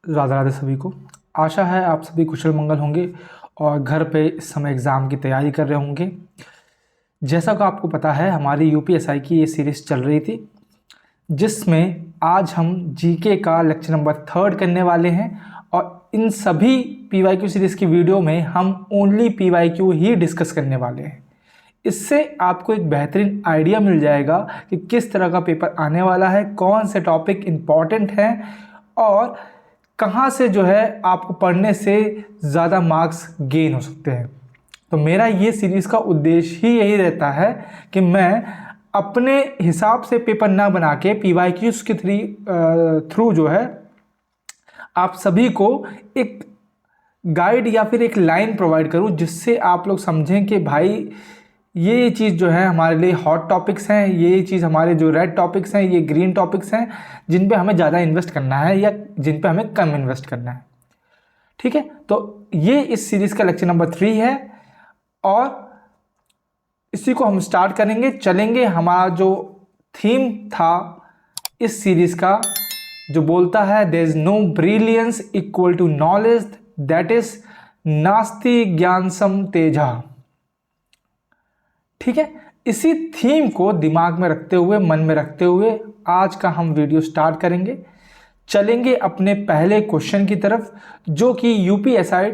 राधे राधे सभी को। आशा है आप सभी कुशल मंगल होंगे और घर पे इस समय एग्ज़ाम की तैयारी कर रहे होंगे। जैसा कि आपको पता है, हमारी यूपीएसआई की ये सीरीज़ चल रही थी, जिसमें आज हम जीके का लेक्चर नंबर 3 करने वाले हैं। और इन सभी पीवाईक्यू सीरीज़ की वीडियो में हम ओनली पीवाईक्यू ही डिस्कस करने वाले हैं। इससे आपको एक बेहतरीन आइडिया मिल जाएगा कि किस तरह का पेपर आने वाला है, कौन से टॉपिक इम्पॉर्टेंट हैं और कहाँ से जो है आपको पढ़ने से ज़्यादा मार्क्स गेन हो सकते हैं। तो मेरा ये सीरीज़ का उद्देश्य ही यही रहता है कि मैं अपने हिसाब से पेपर ना बना के पीवाईक्यूज़ के थ्रू जो है आप सभी को एक गाइड या फिर एक लाइन प्रोवाइड करूं, जिससे आप लोग समझें कि भाई ये चीज़ जो है हमारे लिए हॉट टॉपिक्स हैं, ये चीज़ हमारे जो रेड टॉपिक्स हैं, ये ग्रीन टॉपिक्स हैं जिन पे हमें ज़्यादा इन्वेस्ट करना है या जिन पे हमें कम इन्वेस्ट करना है। ठीक है, तो ये इस सीरीज़ का लेक्चर नंबर 3 है और इसी को हम स्टार्ट करेंगे। चलेंगे, हमारा जो थीम था इस सीरीज़ का जो बोलता है there is no brilliance equal to knowledge, that is नास्ति ज्ञानसम तेजा। ठीक है, इसी थीम को दिमाग में रखते हुए, मन में रखते हुए आज का हम वीडियो स्टार्ट करेंगे। चलेंगे अपने पहले क्वेश्चन की तरफ, जो कि यूपीएसआई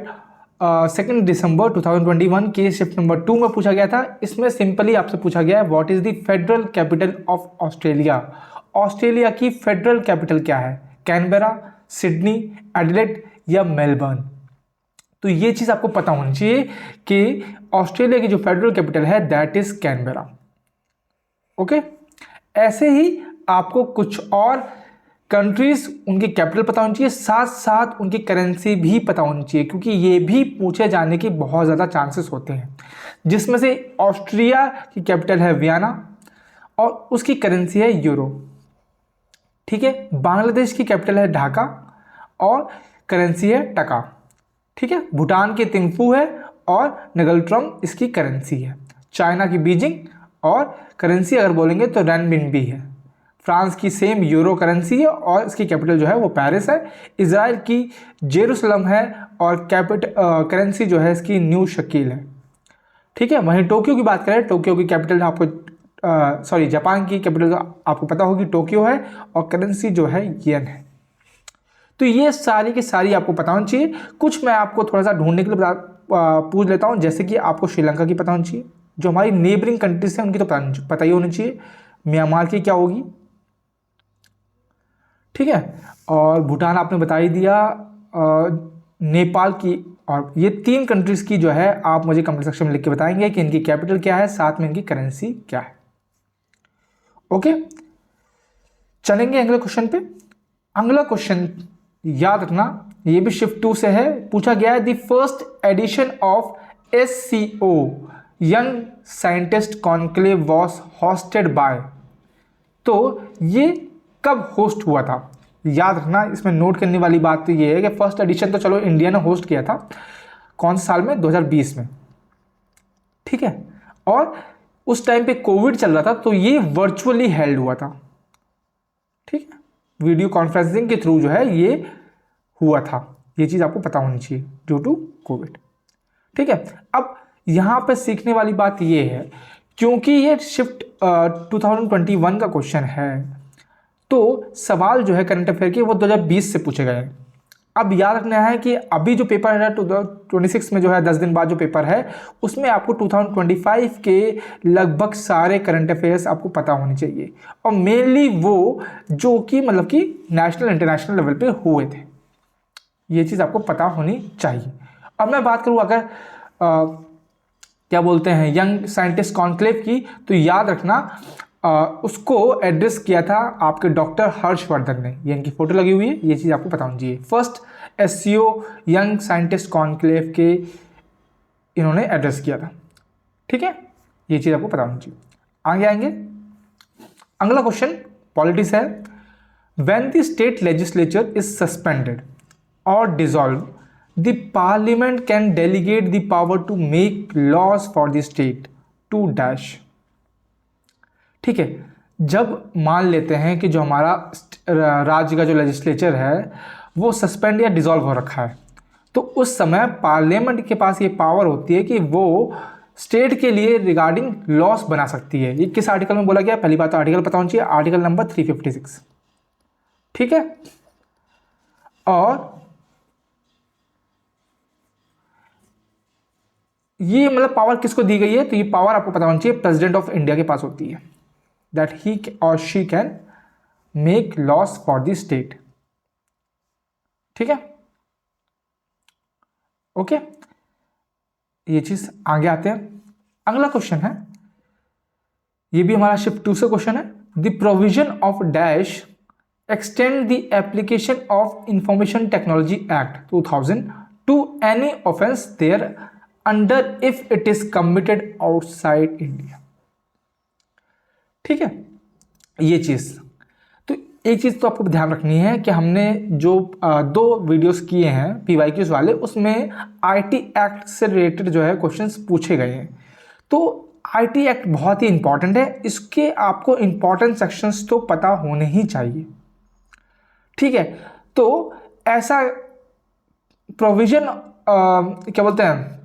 2 दिसंबर 2021 के शिफ्ट नंबर 2 में पूछा गया था। इसमें सिंपली आपसे पूछा गया है what is the federal capital of Australia. Australia की फेडरल कैपिटल क्या है? कैनबेरा, सिडनी, एडिलेड या मेलबर्न। तो ये चीज़ आपको पता होनी चाहिए कि ऑस्ट्रेलिया की जो फेडरल कैपिटल है दैट इज कैनबेरा। ओके, ऐसे ही आपको कुछ और कंट्रीज उनकी कैपिटल पता होनी चाहिए, साथ साथ उनकी करेंसी भी पता होनी चाहिए, क्योंकि ये भी पूछे जाने के बहुत ज़्यादा चांसेस होते हैं। जिसमें से ऑस्ट्रिया की कैपिटल है वियना और उसकी करेंसी है यूरो। ठीक है, बांग्लादेश की कैपिटल है ढाका और करेंसी है टका। ठीक है, भूटान की थिम्फू है और नगलट्रम इसकी करेंसी है। चाइना की बीजिंग और करेंसी अगर बोलेंगे तो रेनबिनबी है। फ्रांस की सेम यूरो करेंसी है और इसकी कैपिटल जो है वो पेरिस है। इजराइल की जेरूसलम है और करेंसी जो है इसकी न्यू शकील है। ठीक है, वहीं टोक्यो की बात करें, टोक्यो की कैपिटल आपको जापान की कैपिटल आपको पता होगी टोक्यो है और करेंसी जो है येन है। तो ये सारी की सारी आपको पता होनी चाहिए। कुछ मैं आपको थोड़ा सा ढूंढने के लिए पूछ लेता हूँ, जैसे कि आपको श्रीलंका की पता होनी चाहिए, जो हमारी नेबरिंग कंट्रीज हैं उनकी तो पता ही होनी चाहिए। म्यांमार की क्या होगी? ठीक है, और भूटान आपने बता ही दिया, नेपाल की, और ये 3 कंट्रीज की जो है आप मुझे कमेंट सेक्शन में लिख के बताएंगे कि इनकी कैपिटल क्या है, साथ में इनकी करेंसी क्या है। ओके, चलेंगे अगले क्वेश्चन पे। अगला क्वेश्चन याद रखना, ये भी शिफ्ट 2 से है। पूछा गया है the first edition of SCO young scientist conclave was hosted by. तो ये कब होस्ट हुआ था? याद रखना, इसमें नोट करने वाली बात तो ये है कि फर्स्ट एडिशन तो चलो इंडिया ने होस्ट किया था, कौन से साल में? 2020 में। ठीक है, और उस टाइम पे कोविड चल रहा था तो ये वर्चुअली हेल्ड हुआ था। ठीक है, वीडियो कॉन्फ्रेंसिंग के थ्रू जो है ये हुआ था। ये चीज़ आपको पता होनी चाहिए ड्यू टू कोविड। ठीक है, अब यहाँ पे सीखने वाली बात ये है, क्योंकि ये शिफ्ट 2021 का क्वेश्चन है, तो सवाल जो है करंट अफेयर के वो 2020 से पूछे गए हैं। अब याद रखना है कि अभी जो पेपर है 2026 में जो है 10 दिन बाद जो पेपर है उसमें आपको 2025 के लगभग सारे करंट अफेयर्स आपको पता होने चाहिए, और मेनली वो जो कि मतलब कि नेशनल इंटरनेशनल लेवल पे हुए थे, ये चीज़ आपको पता होनी चाहिए। अब मैं बात करूँ अगर क्या बोलते हैं यंग साइंटिस्ट कॉन्क्लेव की, तो याद रखना उसको एड्रेस किया था आपके डॉक्टर हर्षवर्धन ने। ये इनकी फोटो लगी हुई है, ये चीज़ आपको पता होनी चाहिए। First SCO young scientist conclave के इन्होंने एड्रेस किया था। ठीक है, ये चीज़ आपको पता होनी चाहिए। आगे आएंगे, अगला क्वेश्चन पॉलिटिक्स है। When the state legislature is suspended और dissolve, the parliament can delegate the power to make laws for the state to dash. ठीक है, जब मान लेते हैं कि जो हमारा राज्य का जो लेजिस्लेचर है वो सस्पेंड या डिसॉल्व हो रखा है, तो उस समय पार्लियामेंट के पास ये पावर होती है कि वो स्टेट के लिए रिगार्डिंग लॉस बना सकती है। ये किस आर्टिकल में बोला गया? पहली बात तो आर्टिकल पता होना चाहिए, आर्टिकल नंबर 356, ठीक है। और ये मतलब पावर किसको दी गई है? तो ये पावर आपको पता होना चाहिए प्रेसिडेंट ऑफ इंडिया के पास होती है, दैट ही और she can make loss for the state, ठीक है, ओके। ये चीज आगे आते हैं। अगला क्वेश्चन है, ये भी हमारा शिफ्ट 2 से क्वेश्चन है। The provision of dash extend the application of information technology act 2000 to any offence thereunder if it is committed outside India, ठीक है। ये चीज तो एक चीज तो आपको ध्यान रखनी है कि हमने जो 2 वीडियोस किए हैं PYQs वाले, उसमें IT एक्ट से रिलेटेड जो है क्वेश्चंस पूछे गए हैं। तो IT एक्ट बहुत ही इंपॉर्टेंट है, इसके आपको इंपॉर्टेंट सेक्शंस तो पता होने ही चाहिए, ठीक है। तो ऐसा प्रोविजन क्या बोलते हैं,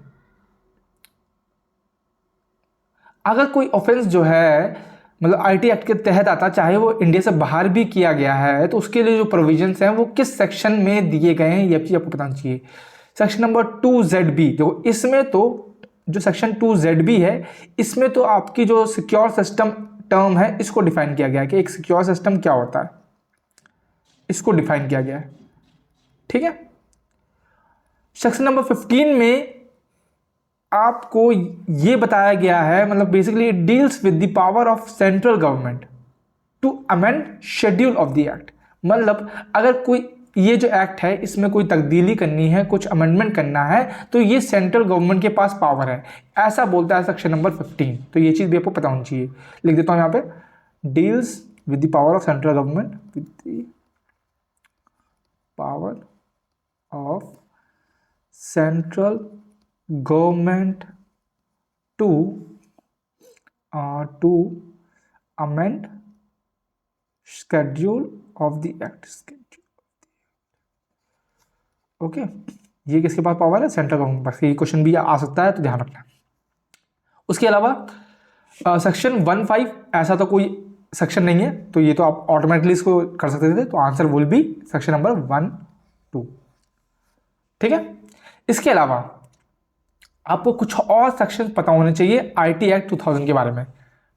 अगर कोई ऑफेंस जो है मतलब IT एक्ट के तहत आता, चाहे वो इंडिया से बाहर भी किया गया है, तो उसके लिए जो प्रोविजंस हैं वो किस सेक्शन में दिए गए हैं, ये चीज आपको बताना चाहिए। सेक्शन नंबर 2ZB, देखो इसमें तो जो सेक्शन 2ZB है, इसमें तो आपकी जो सिक्योर सिस्टम टर्म है इसको डिफाइन किया गया है कि एक सिक्योर सिस्टम क्या होता है, इसको डिफाइन किया गया है, ठीक है। सेक्शन नंबर 15 में आपको ये बताया गया है, मतलब basically it deals with the power of central government to amend schedule of the act. मतलब अगर कोई ये जो एक्ट है इसमें कोई तब्दीली करनी है, कुछ अमेंडमेंट करना है, तो ये सेंट्रल गवर्नमेंट के पास पावर है, ऐसा बोलता है सेक्शन नंबर 15। तो ये चीज़ भी आपको पता होनी चाहिए। लिख देता हूँ यहाँ पे, deals with the power of central government, with the power of central government to amend schedule of the act, okay. ये किसके पास पावर है? सेंट्रल गवर्नमेंट पास। ये क्वेश्चन भी आ सकता है, तो ध्यान रखना। उसके अलावा सेक्शन 15 ऐसा तो कोई सेक्शन नहीं है, तो ये तो आप ऑटोमेटिकली इसको कर सकते थे, तो answer will be section number 1, 2, ठीक है। इसके अलावा आपको कुछ और सेक्शन पता होने चाहिए IT एक्ट 2000 के बारे में,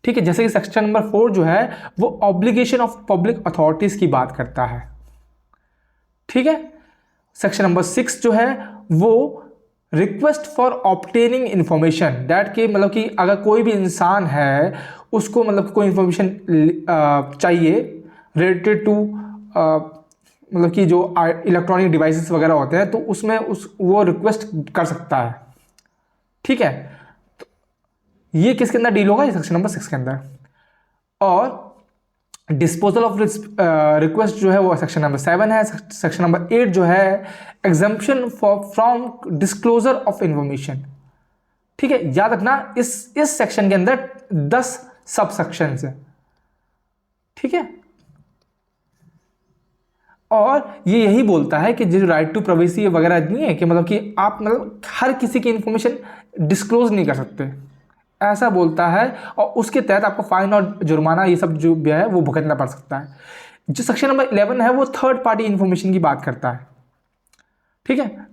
ठीक है। जैसे कि सेक्शन नंबर 4 जो है वो ऑब्लिगेशन ऑफ पब्लिक अथॉरिटीज की बात करता है, ठीक है। सेक्शन नंबर 6 जो है वो request for obtaining information, that के मतलब कि अगर कोई भी इंसान है उसको मतलब कोई इंफॉर्मेशन चाहिए रिलेटेड टू मतलब कि जो इलेक्ट्रॉनिक डिवाइसेस वगैरह होते हैं, तो उसमें वो रिक्वेस्ट कर सकता है, ठीक है। तो ये किसके अंदर डील होगा? ये सेक्शन नंबर 6 के अंदर। और डिस्पोजल ऑफ रिक्वेस्ट जो है वो सेक्शन नंबर 7 है। सेक्शन नंबर 8 जो है exemption from disclosure of information, ठीक है। याद रखना इस सेक्शन के अंदर 10 सब सेक्शन है, ठीक है। और ये यही बोलता है कि जो राइट टू प्राइवेसी वगैरह नहीं है कि मतलब कि आप मतलब हर किसी की इंफॉर्मेशन डिस्क्लोज नहीं कर सकते, ऐसा बोलता है। और उसके तहत आपको फाइन और जुर्माना ये सब जो भी है वो भुगतना पड़ सकता है। जो सेक्शन नंबर 11 है वो थर्ड पार्टी इंफॉर्मेशन की बात करता है, ठीक है।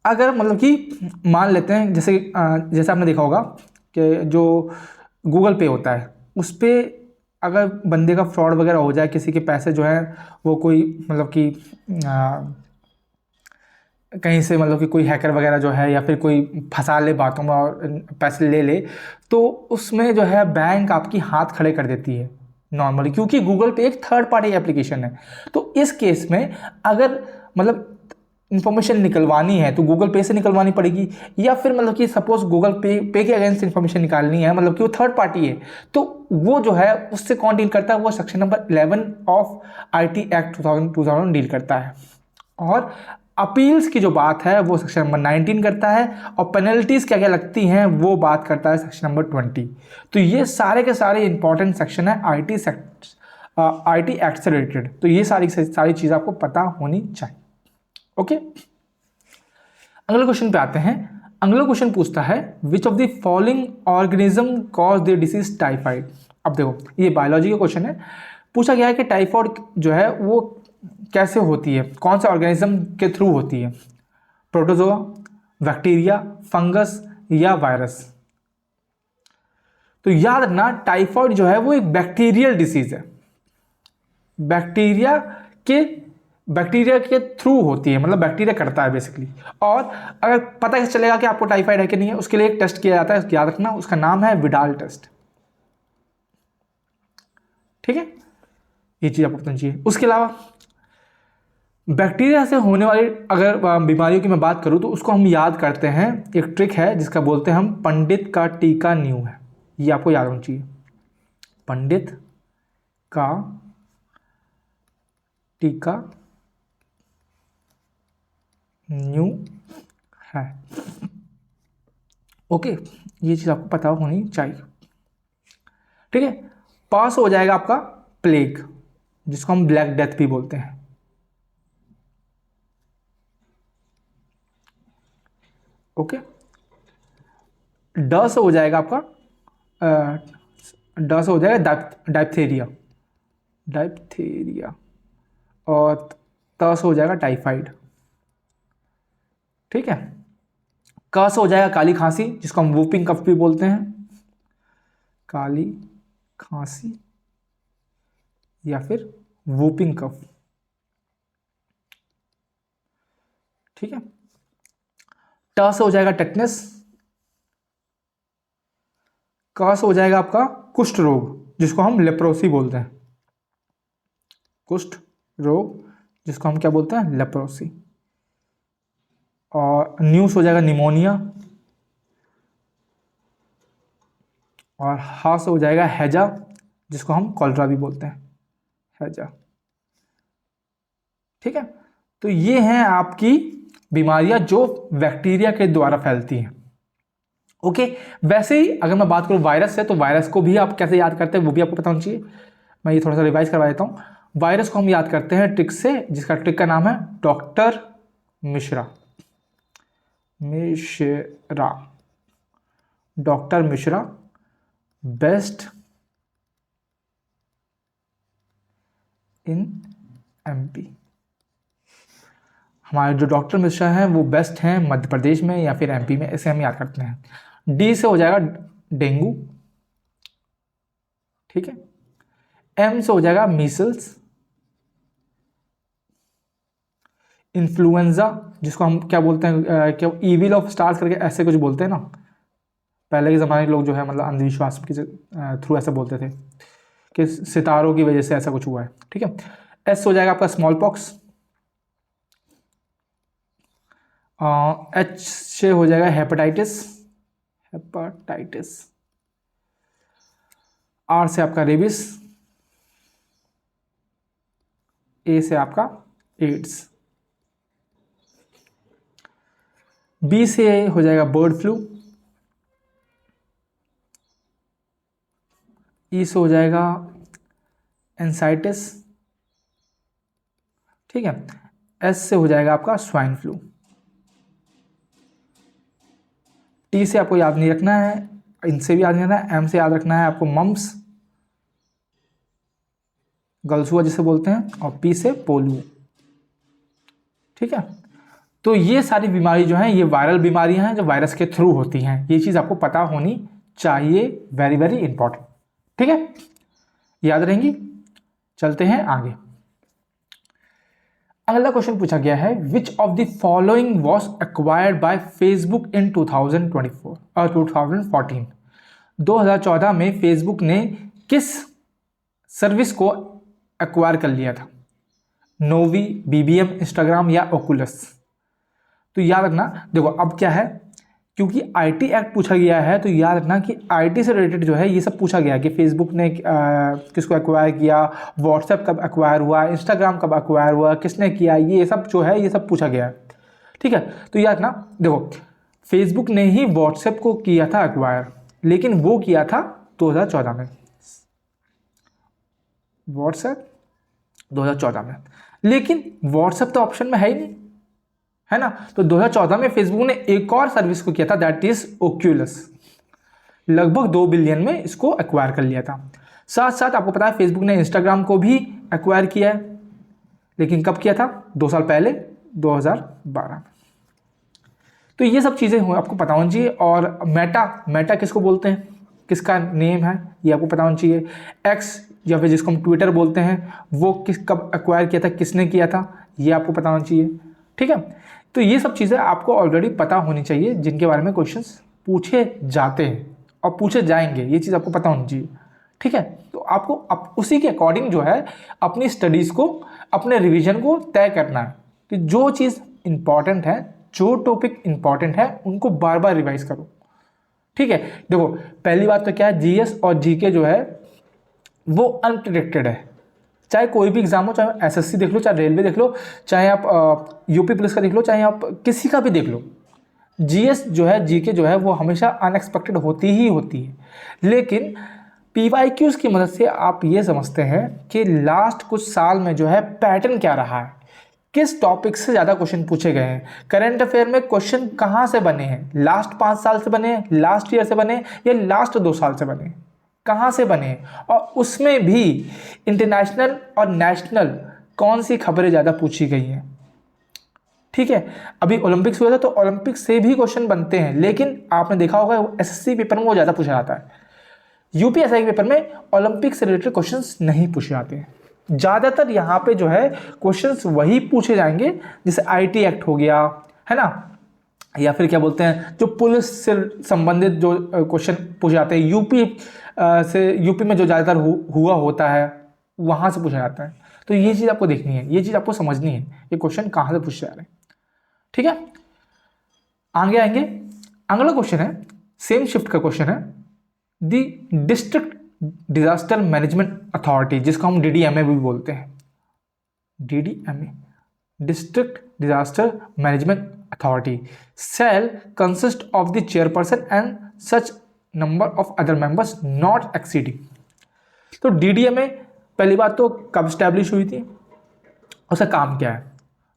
अगर मतलब कि मान लेते हैं जैसे आपने देखा होगा कि जो गूगल पे होता है उस पर अगर बंदे का फ्रॉड वगैरह हो जाए, किसी के पैसे जो है वो कोई मतलब कि कहीं से मतलब कि कोई हैकर वगैरह जो है या फिर कोई फंसा ले बातों में और पैसे ले ले, तो उसमें जो है बैंक आपकी हाथ खड़े कर देती है नॉर्मली, क्योंकि गूगल पे एक थर्ड पार्टी एप्लीकेशन है। तो इस केस में अगर मतलब इन्फॉर्मेशन निकलवानी है तो गूगल पे से निकलवानी पड़ेगी, या फिर मतलब कि सपोज गूगल पे के अगेंस्ट इन्फॉर्मेशन निकालनी है, मतलब कि वो थर्ड पार्टी है, तो वो जो है उससे कौन डील करता है? वो section number 11 of IT act 2000 deal करता है। और अपील्स की जो बात है वो सेक्शन नंबर 19 करता है, और पेनल्टीज क्या क्या लगती हैं वो बात करता है सेक्शन नंबर 20। तो ये सारे के सारे इंपॉर्टेंट सेक्शन है आईटी एक्ट से रिलेटेड। तो ये सारी चीज़ आपको पता होनी चाहिए। ओके, अगले क्वेश्चन पे आते हैं। अगला क्वेश्चन पूछता है which of the following organism cause the disease typhoid. अब देखो ये बायोलॉजी का क्वेश्चन है। पूछा गया है कि टाइफाइड जो है वो कैसे होती है, कौन से ऑर्गेनिज्म के थ्रू होती है, प्रोटोजोआ, बैक्टीरिया, फंगस या वायरस। तो याद रखना टाइफाइड जो है वो एक बैक्टीरियल डिसीज है, बैक्टीरिया के थ्रू होती है, मतलब बैक्टीरिया करता है बेसिकली। और अगर पता कैसे चलेगा कि आपको टाइफाइड है कि नहीं है, उसके लिए एक टेस्ट किया जाता है, याद रखना उसका नाम है विडाल टेस्ट। ठीक है, ये चीज आपको पता चाहिए। उसके अलावा बैक्टीरिया से होने वाली अगर बीमारियों की मैं बात करूं तो उसको हम याद करते हैं, एक ट्रिक है जिसका बोलते हैं हम पंडित का टीका न्यू है। ये आपको याद होना चाहिए, पंडित का टीका न्यू है। ओके, ये चीज आपको पता होनी चाहिए। ठीक है, पास हो जाएगा आपका प्लेग, जिसको हम ब्लैक डेथ भी बोलते हैं। ओके, ड से हो जाएगा आपका ड से हो जाएगा डाइप्थेरिया, और त से हो जाएगा टाइफाइड। ठीक है, क से हो जाएगा काली खांसी, जिसको हम वूपिंग कफ भी बोलते हैं, काली खांसी या फिर वूपिंग कफ। ठीक है, ट से हो जाएगा टेटनस, क से हो जाएगा आपका कुष्ठ रोग, जिसको हम लेप्रोसी बोलते हैं, कुष्ठ रोग जिसको हम क्या बोलते हैं, लेप्रोसी। और न्यूस हो जाएगा निमोनिया, और हा से हो जाएगा हैजा, जिसको हम कॉलरा भी बोलते हैं, हैजा। ठीक है, तो ये हैं आपकी बीमारियां जो बैक्टीरिया के द्वारा फैलती हैं। ओके, वैसे ही अगर मैं बात करूं वायरस से, तो वायरस को भी आप कैसे याद करते हैं वो भी आपको पता होना चाहिए। मैं ये थोड़ा सा रिवाइज करवा देता हूं। वायरस को हम याद करते हैं ट्रिक से, जिसका ट्रिक का नाम है doctor Mishra. Doctor Mishra best in MP. हमारे जो डॉक्टर मिश्रा हैं वो बेस्ट हैं मध्य प्रदेश में या फिर एमपी में, इसे हम याद करते हैं। डी से हो जाएगा डेंगू। ठीक है, एम से हो जाएगा मीसल्स, इन्फ्लुएंजा, जिसको हम क्या बोलते हैं, क्या ईविल ऑफ स्टार्स करके ऐसे कुछ बोलते हैं ना, पहले के ज़माने के लोग जो है मतलब अंधविश्वास के थ्रू ऐसा बोलते थे कि सितारों की वजह से ऐसा कुछ हुआ है। ठीक है, एस हो जाएगा आपका स्मॉल पॉक्स, एच से हो जाएगा हेपेटाइटिस, आर से आपका रेबिस, ए से आपका एड्स, बी से हो जाएगा बर्ड फ्लू, ई से हो जाएगा एंसाइटिस। ठीक है, एस से हो जाएगा आपका स्वाइन फ्लू। टी से आपको याद नहीं रखना है, इनसे भी याद नहीं रखना है। एम से याद रखना है आपको मम्स, गलसुआ जिसे बोलते हैं, और पी से पोलियो। ठीक है, तो ये सारी बीमारी जो हैं ये वायरल बीमारियां हैं जो वायरस के थ्रू होती हैं। ये चीज़ आपको पता होनी चाहिए, वेरी वेरी इंपॉर्टेंट। ठीक है, याद रहेंगी। चलते हैं आगे। अगला क्वेश्चन पूछा गया है which of the following was acquired by Facebook in 2014। 2014 में फेसबुक ने किस सर्विस को एक्वायर कर लिया था, नोवी, बीबीएम, इंस्टाग्राम या ओकुलस। तो याद रखना, देखो अब क्या है क्योंकि आईटी एक्ट पूछा गया है तो याद रखना कि आईटी से रिलेटेड जो है ये सब पूछा गया कि फेसबुक ने किसको एक्वायर किया, व्हाट्सएप कब एक्वायर हुआ, इंस्टाग्राम कब एक्वायर हुआ, किसने किया, ये सब जो है ये सब पूछा गया है। ठीक है, तो याद रखना, देखो फेसबुक ने ही व्हाट्सएप को किया था एक्वायर, लेकिन वो किया था 2014 में, व्हाट्सएप 2014 में, लेकिन व्हाट्सएप तो ऑप्शन में है ही नहीं, है ना। तो 2014 में फेसबुक ने एक और सर्विस को किया था, दैट इज ओक्यूलस, लगभग 2 बिलियन में इसको एक्वायर कर लिया था। साथ साथ आपको पता है फेसबुक ने इंस्टाग्राम को भी एक्वायर किया है, लेकिन कब किया था, 2 साल पहले, 2012 में। तो ये सब चीज़ें आपको पता होनी चाहिए। और मेटा किसको बोलते हैं, किसका नेम है, ये आपको पता होना चाहिए। एक्स या फिर जिसको हम ट्विटर बोलते हैं, वो कब एक्वायर किया था, किसने किया था, ये आपको पता होना चाहिए। ठीक है, तो ये सब चीज़ें आपको ऑलरेडी पता होनी चाहिए, जिनके बारे में क्वेश्चंस पूछे जाते हैं और पूछे जाएंगे, ये चीज़ आपको पता होनी चाहिए। ठीक है, तो आपको उसी के अकॉर्डिंग जो है अपनी स्टडीज़ को, अपने रिवीजन को तय करना है कि जो चीज़ इंपॉर्टेंट है, जो टॉपिक इंपॉर्टेंट है, उनको बार बार रिवाइज करो। ठीक है, देखो पहली बात तो क्या है, जीएस और जीके जो है वो अनप्रिडिक्टेड है। चाहे कोई भी एग्जाम हो, चाहे एसएससी देख लो, चाहे रेलवे देख लो, चाहे आप यूपी पुलिस का देख लो, चाहे आप किसी का भी देख लो, जीएस जो है, जीके जो है, वो हमेशा अनएक्सपेक्टेड होती ही होती है। लेकिन पीवाईक्यूज की मदद से आप ये समझते हैं कि लास्ट कुछ साल में जो है पैटर्न क्या रहा है, किस टॉपिक से ज़्यादा क्वेश्चन पूछे गए हैं, करंट अफेयर में क्वेश्चन कहाँ से बने हैं, लास्ट 5 साल से बने, लास्ट ईयर से बने, या लास्ट 2 साल से बने, कहाँ से बने, और उसमें भी इंटरनेशनल और नेशनल कौन सी खबरें ज़्यादा पूछी गई हैं। ठीक है, अभी ओलंपिक्स हुआ था तो ओलंपिक्स से भी क्वेश्चन बनते हैं, लेकिन आपने देखा होगा एसएससी पेपर में वो ज़्यादा पूछा जाता है। यूपीएससी के पेपर में ओलंपिक से रिलेटेड क्वेश्चंस नहीं पूछे जाते हैं। ज़्यादातर यहाँ पे जो है क्वेश्चंस वही पूछे जाएंगे, जैसे आईटी एक्ट हो गया, है ना, या फिर क्या बोलते हैं, जो पुलिस से संबंधित जो क्वेश्चन पूछे जाते हैं, यूपी में जो ज़्यादातर हुआ होता है, वहाँ से पूछा जाता है। तो ये चीज़ आपको देखनी है, ये चीज़ आपको समझनी है, ये क्वेश्चन कहाँ से पूछे जा रहे हैं। ठीक है, आगे आएंगे। अगला क्वेश्चन है, सेम शिफ्ट का क्वेश्चन है, the district disaster management authority, जिसको हम डीडीएमए भी बोलते हैं, DDMA, district disaster management authority, shall consist of the chairperson and such number of other members not exceeding. तो डीडीएमए पहली बात तो कब स्टैब्लिश हुई थी, उसका काम क्या है।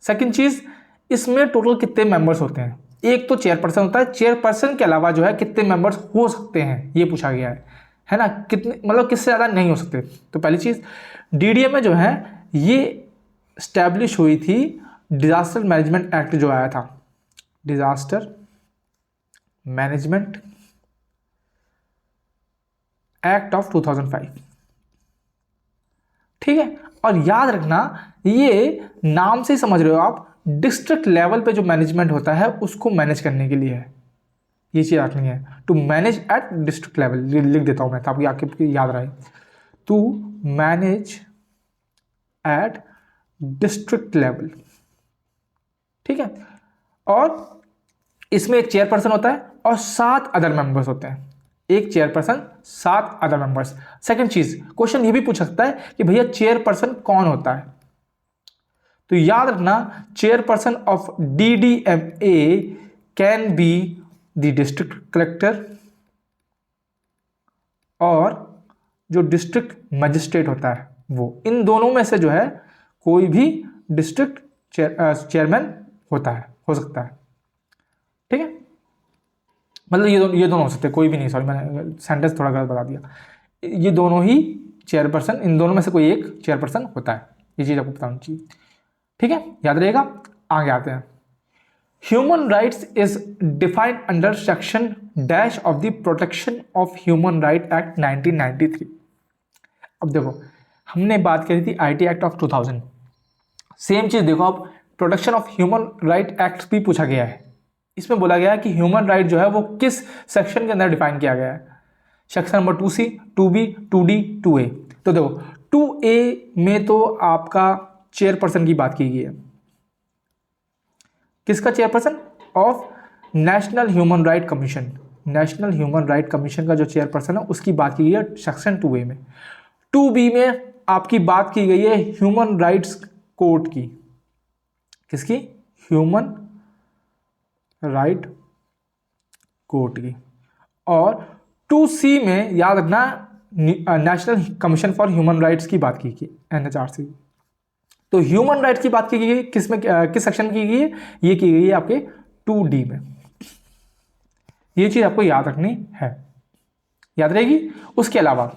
सेकंड चीज, इसमें टोटल कितने मेंबर्स होते हैं, एक तो चेयरपर्सन होता है, चेयरपर्सन के अलावा जो है कितने मेंबर्स हो सकते हैं, ये पूछा गया है ना, कितने, मतलब किससे ज़्यादा नहीं हो सकते। तो पहली चीज़, डीडीएमए जो है ये स्टैब्लिश हुई थी डिजास्टर मैनेजमेंट एक्ट जो आया था, डिजास्टर मैनेजमेंट एक्ट ऑफ 2005। ठीक है, और याद रखना ये नाम से ही समझ रहे हो आप, डिस्ट्रिक्ट लेवल पे जो मैनेजमेंट होता है उसको मैनेज करने के लिए है, ये चीज़ रखनी है, to manage at district level. लिख देता हूं मैं ताकि आपके याद रहे, to manage at district level. ठीक है, और इसमें एक चेयरपर्सन होता है और 7 अदर मेंबर्स होते हैं, एक चेयरपर्सन 7 अदर मेंबर्स। सेकंड चीज, क्वेश्चन ये भी पूछ सकता है कि भैया चेयरपर्सन कौन होता है, तो याद रखना chairperson of DDMA can be the district collector और जो डिस्ट्रिक्ट मजिस्ट्रेट होता है वो, इन दोनों में से जो है कोई भी डिस्ट्रिक्ट चेयरमैन होता है, हो सकता है। ठीक है, मतलब ये दोनों हो सकते हैं, कोई भी नहीं, सॉरी मैंने सेंटेंस थोड़ा गलत बता दिया, ये दोनों ही चेयरपर्सन, इन दोनों में से कोई एक चेयरपर्सन होता है, ये चीज़ आपको बतानी चाहिए। ठीक है, याद रहेगा। आगे आते हैं, human rights is defined under section dash of the protection of human right act 1993। अब देखो हमने बात करी थी आईटी एक्ट ऑफ 2000, सेम चीज देखो आप, protection of human right act भी पूछा गया है। इसमें बोला गया है कि ह्यूमन राइट जो है वो किस सेक्शन के अंदर डिफाइन किया गया है, section number 2C, 2B, 2D, 2A। तो देखो 2A में तो आपका चेयरपर्सन की बात की गई है, किसका chairperson, of national human right commission, national human right commission का जो चेयरपर्सन है उसकी बात की गई है सेक्शन 2A में। 2B में आपकी बात की गई है ह्यूमन राइट्स कोर्ट की, किसकी? ह्यूमन राइट कोर्ट की। और 2C में याद रखना national commission for human rights की बात की गई, NHRC। तो ह्यूमन राइट्स की बात की गई है किस में, किस सेक्शन की गई है? ये की गई है आपके 2D में। ये चीज आपको याद रखनी है, याद रहेगी। उसके अलावा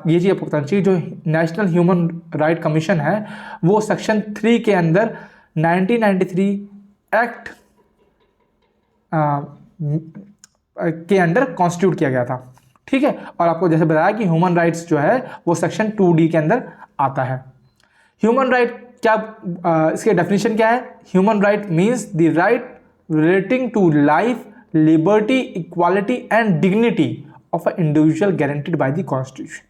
ये चीज आपको बताना चाहिए, जो नेशनल ह्यूमन राइट कमीशन है वो सेक्शन 3 के अंदर 1993 एक्ट के अंडर कॉन्स्टिट्यूट किया गया था, ठीक है। और आपको जैसे बताया कि ह्यूमन राइट्स जो है वो सेक्शन 2D के अंदर आता है। ह्यूमन राइट क्या, इसके डेफिनेशन क्या है? Human right means the right relating to life, liberty, equality and dignity of a individual guaranteed by the constitution,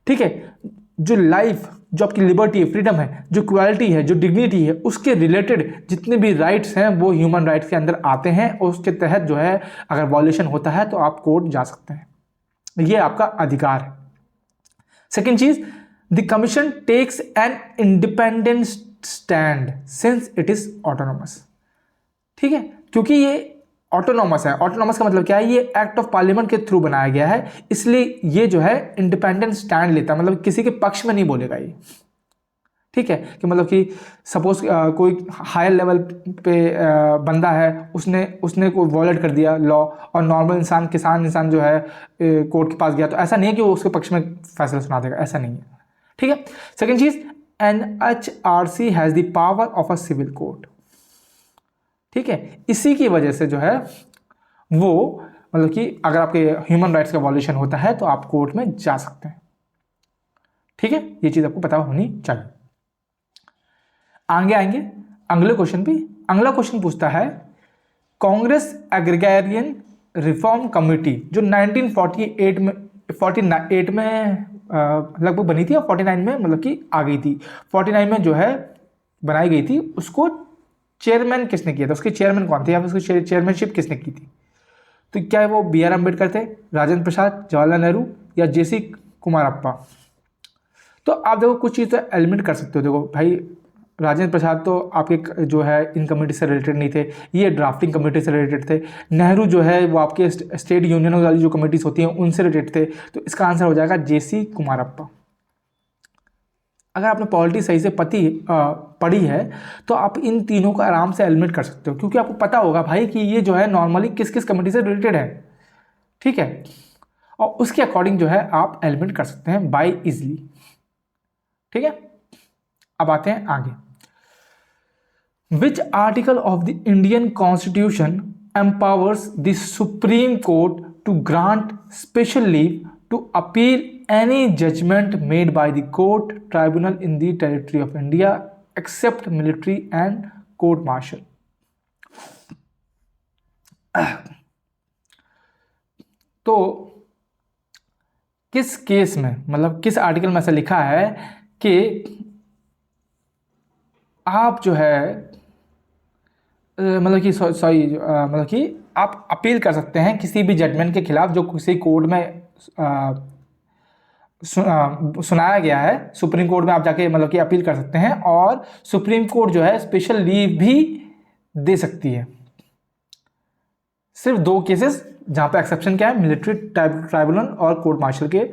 ठीक है। जो लाइफ, जो आपकी लिबर्टी है, फ्रीडम है, जो इक्वालिटी है, जो डिग्निटी है, उसके रिलेटेड जितने भी राइट्स हैं वो ह्यूमन राइट्स के अंदर आते हैं, और उसके तहत जो है अगर वॉल्यूशन होता है तो आप कोर्ट जा सकते हैं, ये आपका अधिकार है। सेकेंड चीज, the commission takes an independent stand since it is autonomous, ठीक है। क्योंकि ये ऑटोनॉमस है, ऑटोनॉमस का मतलब क्या है? ये एक्ट ऑफ पार्लियामेंट के थ्रू बनाया गया है, इसलिए ये जो है इंडिपेंडेंट स्टैंड लेता है, मतलब किसी के पक्ष में नहीं बोलेगा ये, ठीक है। कि मतलब कि सपोज कोई हायर लेवल पे बंदा है, उसने को वॉलेट कर दिया लॉ, और नॉर्मल इंसान, किसान इंसान जो है कोर्ट के पास गया, तो ऐसा नहीं है कि वो उसके पक्ष में फैसला सुना देगा, ऐसा नहीं है, ठीक है। सेकेंड चीज, NHRC has the power of a civil court, ठीक है। इसी की वजह से जो है वो मतलब कि अगर आपके ह्यूमन राइट्स का वॉल्यूशन होता है तो आप कोर्ट में जा सकते हैं, ठीक है। ये चीज आपको पता होनी चाहिए। आगे आएंगे अगले क्वेश्चन पे। अगला क्वेश्चन पूछता है, कांग्रेस एग्रीगेरियन रिफॉर्म कमेटी जो 1948 में लगभग बनी थी, और 49 में मतलब कि आ गई थी, 49 में जो है बनाई गई थी, उसको चेयरमैन किसने किया था? उसके चेयरमैन कौन थे, या फिर उसकी चेयरमैनशिप किसने की थी? तो क्या वो BR अम्बेडकर थे, राजेंद्र प्रसाद, जवाहरलाल नेहरू, या JC कुमारप्पा? तो आप देखो कुछ चीज़ तो एलिमिनेट कर सकते हो। देखो भाई, राजेंद्र प्रसाद तो आपके जो है इन कमेटी से रिलेटेड नहीं थे, ये ड्राफ्टिंग कमेटी से रिलेटेड थे। नेहरू जो है वो आपके स्टेट यूनियन वाली जो कमेटीज होती हैं उनसे रिलेटेड थे। तो इसका आंसर हो जाएगा JC कुमारप्पा। अगर आपने पॉलिटी सही से पढ़ी है तो आप इन तीनों को आराम से एलिमिनेट कर सकते हो, क्योंकि आपको पता होगा भाई कि ये जो है नॉर्मली किस किस कमेटी से रिलेटेड है, ठीक है। और उसके अकॉर्डिंग जो है आप एलिमिनेट कर सकते हैं बाय इजली, ठीक है। अब आते हैं आगे। Which article of the Indian constitution empowers the supreme court to grant special leave to appeal any judgment made by the court tribunal in the territory of India except military and court martial? तो किस case में, मतलब किस article में ऐसा लिखा है कि आप जो है मतलब कि मतलब कि आप अपील कर सकते हैं किसी भी जजमेंट के खिलाफ जो किसी कोर्ट में सुनाया गया है, सुप्रीम कोर्ट में आप जाके मतलब कि अपील कर सकते हैं, और सुप्रीम कोर्ट जो है स्पेशल लीव भी दे सकती है। सिर्फ 2 केसेस जहां पे एक्सेप्शन क्या है, मिलिट्री ट्राइब्यूनल और कोर्ट मार्शल के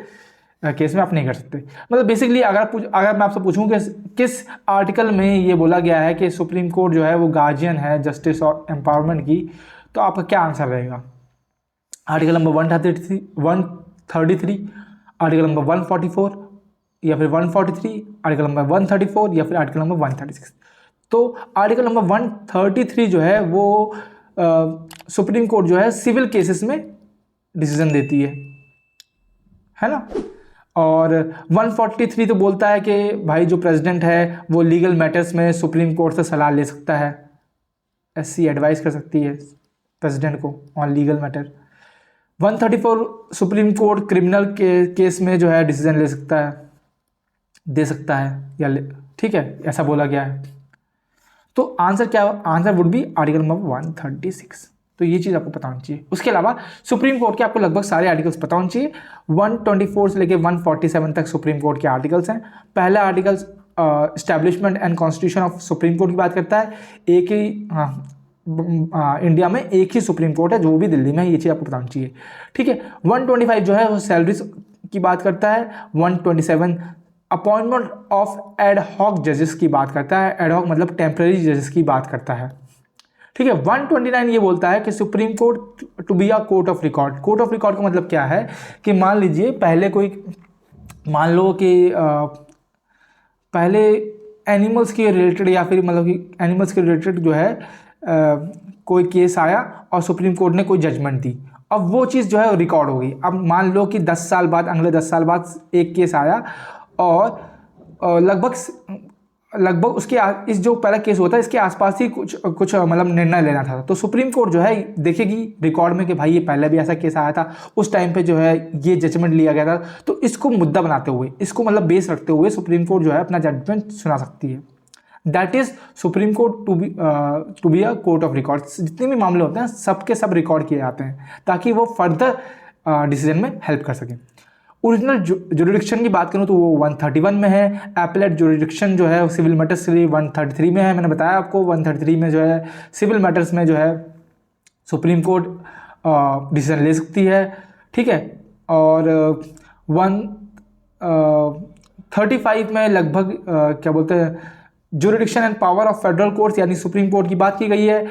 केस में आप नहीं कर सकते। मतलब बेसिकली अगर मैं आपसे पूछूं कि किस आर्टिकल में ये बोला गया है कि सुप्रीम कोर्ट जो है वो गार्जियन है जस्टिस और एम्पावरमेंट की, तो आपका क्या आंसर रहेगा? आर्टिकल नंबर 133, आर्टिकल नंबर 144, या फिर 143, आर्टिकल नंबर 134, या फिर आर्टिकल नंबर 136। तो आर्टिकल नंबर 133 जो है वो सुप्रीम कोर्ट जो है सिविल केसेस में डिसीजन देती है ना। और 143 तो बोलता है कि भाई जो प्रेसिडेंट है वो लीगल मैटर्स में सुप्रीम कोर्ट से सलाह ले सकता है, SC एडवाइस कर सकती है प्रेसिडेंट को on legal matter. 134 supreme court criminal case में जो है डिसीजन ले सकता है, दे सकता है, या ठीक है, ऐसा बोला गया है। तो आंसर क्या, answer would be article number 136। तो ये चीज़ आपको पता होनी चाहिए। उसके अलावा सुप्रीम कोर्ट के आपको लगभग सारे आर्टिकल्स पता होने चाहिए। 124 से लेकर 147 तक सुप्रीम कोर्ट के आर्टिकल्स हैं। पहला articles establishment and constitution of supreme court की बात करता है। एक ही इंडिया में एक ही सुप्रीम कोर्ट है, जो भी दिल्ली में है, ये चीज़ आपको पता होनी चाहिए। ठीक है। 125 जो है वो सैलरीज की बात करता है। 127 अपॉइंटमेंट ऑफ एड हॉक जजेस की बात करता है। एड हॉक मतलब टेम्पररी जजेस की बात करता है। ठीक है। 129 ये बोलता है कि supreme court to be a court of record. Court of record का मतलब क्या है कि मान लीजिए पहले कोई, मान लो कि पहले एनिमल्स के रिलेटेड या फिर मतलब कि एनिमल्स के रिलेटेड जो है कोई केस आया और सुप्रीम कोर्ट ने कोई जजमेंट दी। अब वो चीज़ जो है रिकॉर्ड हो गई। अब मान लो कि 10 साल बाद, अगले 10 साल बाद एक केस आया और लगभग उसके इस जो पहला केस होता है इसके आसपास ही कुछ मतलब निर्णय लेना था। तो सुप्रीम कोर्ट जो है देखेगी रिकॉर्ड में कि भाई ये पहले भी ऐसा केस आया था, उस टाइम पे जो है ये जजमेंट लिया गया था। तो इसको मुद्दा बनाते हुए, इसको मतलब बेस रखते हुए सुप्रीम कोर्ट जो है अपना जजमेंट सुना सकती है। That is supreme court to be a court of record. जितने भी मामले होते हैं सबके सब रिकॉर्ड किए जाते हैं ताकि वो फर्दर डिसीजन में हेल्प कर सकें। ओरिजिनल जुरिडिक्शन की बात करूं तो वो 131 में है। एपेलेट जुरिडिक्शन जो है सिविल मैटर्स के लिए 133 में है। मैंने बताया आपको 133 में जो है सिविल मैटर्स में जो है सुप्रीम कोर्ट डिसीजन ले सकती है। ठीक है। और 135 में लगभग क्या बोलते हैं jurisdiction and power of federal courts यानी सुप्रीम कोर्ट की बात की गई है।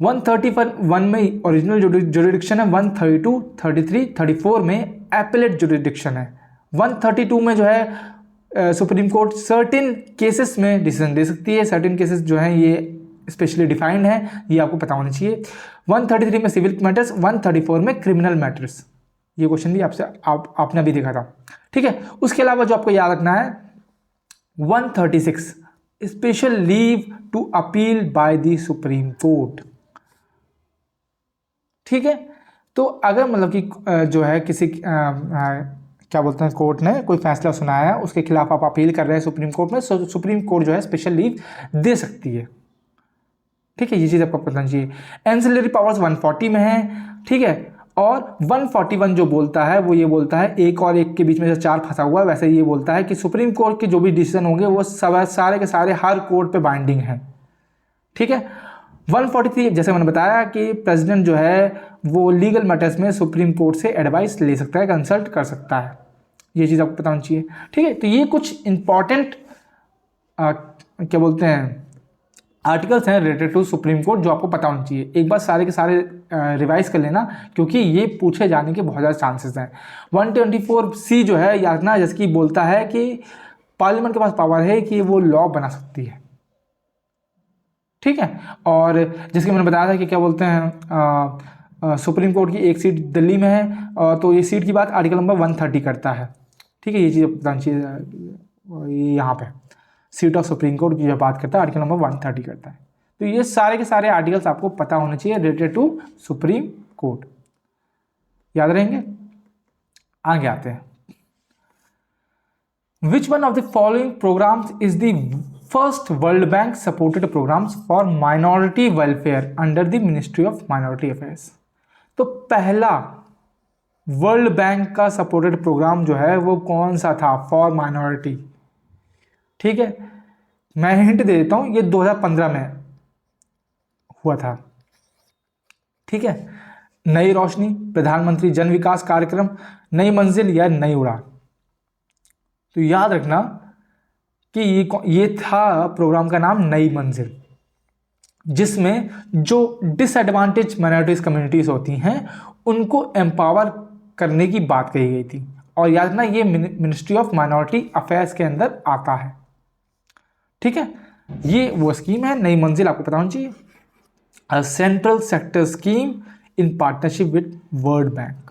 131 में ओरिजिनल जुरिडिक्शन है। 132, 33, 34 में एपेलेट जुरिडिक्शन है। 132 में जो है सुप्रीम कोर्ट सर्टेन केसेस में डिसीजन दे सकती है। सर्टेन केसेस जो हैं ये स्पेशली डिफाइंड है, ये आपको पता होना चाहिए। 133 में सिविल मैटर्स, 134 में क्रिमिनल मैटर्स। ये क्वेश्चन भी आपसे आपने भी देखा था। ठीक है। उसके अलावा जो आपको याद रखना है 136 special leave to appeal by the supreme court. ठीक है। तो अगर मतलब कि जो है किसी क्या बोलते हैं कोर्ट ने कोई फैसला सुनाया है, उसके खिलाफ आप अपील कर रहे हैं सुप्रीम कोर्ट में, सुप्रीम कोर्ट जो है स्पेशल लीव दे सकती है। ठीक है। ये चीज़ आपको पता चाहिए। एंसिलरी पावर्स 140 में है। ठीक है। और 141 जो बोलता है वो ये बोलता है एक और एक के बीच में जो 4 फंसा हुआ है, वैसे ये बोलता है कि सुप्रीम कोर्ट के जो भी डिसीजन होंगे वो सारे के सारे हर कोर्ट पे बाइंडिंग है। ठीक है। 143 जैसे मैंने बताया कि प्रेसिडेंट जो है वो लीगल मैटर्स में सुप्रीम कोर्ट से एडवाइस ले सकता है, कंसल्ट कर सकता है। ये चीज़ आपको पता होनी चाहिए। ठीक है। तो ये कुछ इंपॉर्टेंट क्या बोलते हैं आर्टिकल्स हैं रिलेटेड टू सुप्रीम कोर्ट जो आपको पता होना चाहिए। एक बार सारे के सारे रिवाइज कर लेना क्योंकि ये पूछे जाने के बहुत ज़्यादा चांसेस हैं। 124C जो है यातना जैसे बोलता है कि पार्लियामेंट के पास पावर है कि वो लॉ बना सकती है। ठीक है। और जैसे कि मैंने बताया था कि क्या बोलते हैं सुप्रीम कोर्ट की एक सीट दिल्ली में है, तो ये सीट की बात आर्टिकल नंबर 130 करता है। ठीक है। ये चीज़ बतानी चाहिए। यहाँ पे सीट ऑफ सुप्रीम कोर्ट की जो बात करता है आर्टिकल नंबर 130 करता है। तो ये सारे के सारे आर्टिकल्स आपको पता होने चाहिए रिलेटेड टू सुप्रीम कोर्ट। याद रहेंगे। आगे आते हैं। Which one of the following programmes is the first world bank supported programmes for minority welfare under the ministry of minority affairs. तो पहला वर्ल्ड बैंक का सपोर्टेड प्रोग्राम जो है वो कौन सा था फॉर माइनॉरिटी। ठीक है। मैं हिंट दे देता हूं, ये 2015 में हुआ था। ठीक है। नई रोशनी, प्रधानमंत्री जन विकास कार्यक्रम, नई मंजिल या नई उड़ान। तो याद रखना कि ये था प्रोग्राम का नाम नई मंजिल, जिसमें जो डिसएडवांटेज माइनॉरिटीज कम्युनिटीज होती हैं उनको एम्पावर करने की बात कही गई थी। और याद रखना ये मिनिस्ट्री ऑफ माइनॉरिटी अफेयर्स के अंदर आता है। ठीक है। ये वो स्कीम है नई मंजिल, आपको पता होना चाहिए। A central sector scheme in partnership with world bank.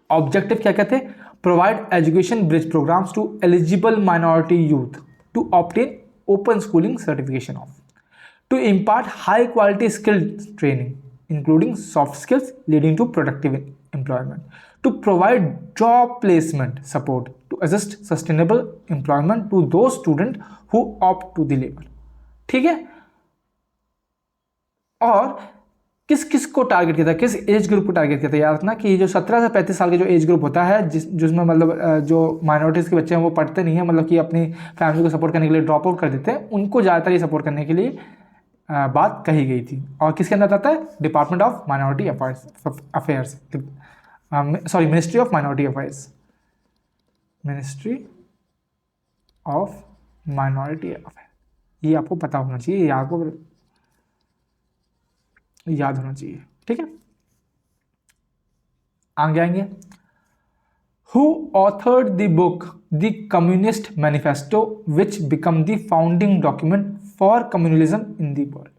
Objective क्या कहते हैं, provide education bridge programmes to eligible minority youth to obtain open schooling certification of, to impart high quality skill training including soft skills leading to productive employment, to provide job placement support to assist sustainable employment to those students who opt to the labor. ठीक है। और किस किस को target किया था, किस age group को टारगेट किया था, याद रखना कि जो 17 से 35 साल के जो एज ग्रुप होता है जिसमें मतलब जो माइनॉरिटीज़ के बच्चे हैं वो पढ़ते नहीं है, मतलब कि अपनी फैमिली को सपोर्ट करने के लिए ड्रॉप आउट कर देते हैं, उनको ज़्यादातर ये सपोर्ट करने के लिए बात कही गई थी। और किसके अंदर आता है, department of minority affairs, sorry ministry of minority affairs, ministry of minority affair. ये आपको पता होना चाहिए, ये आपको याद होना चाहिए, ठीक है। आगे आएंगे, who authored the book the communist manifesto which become the founding document for communalism in the world.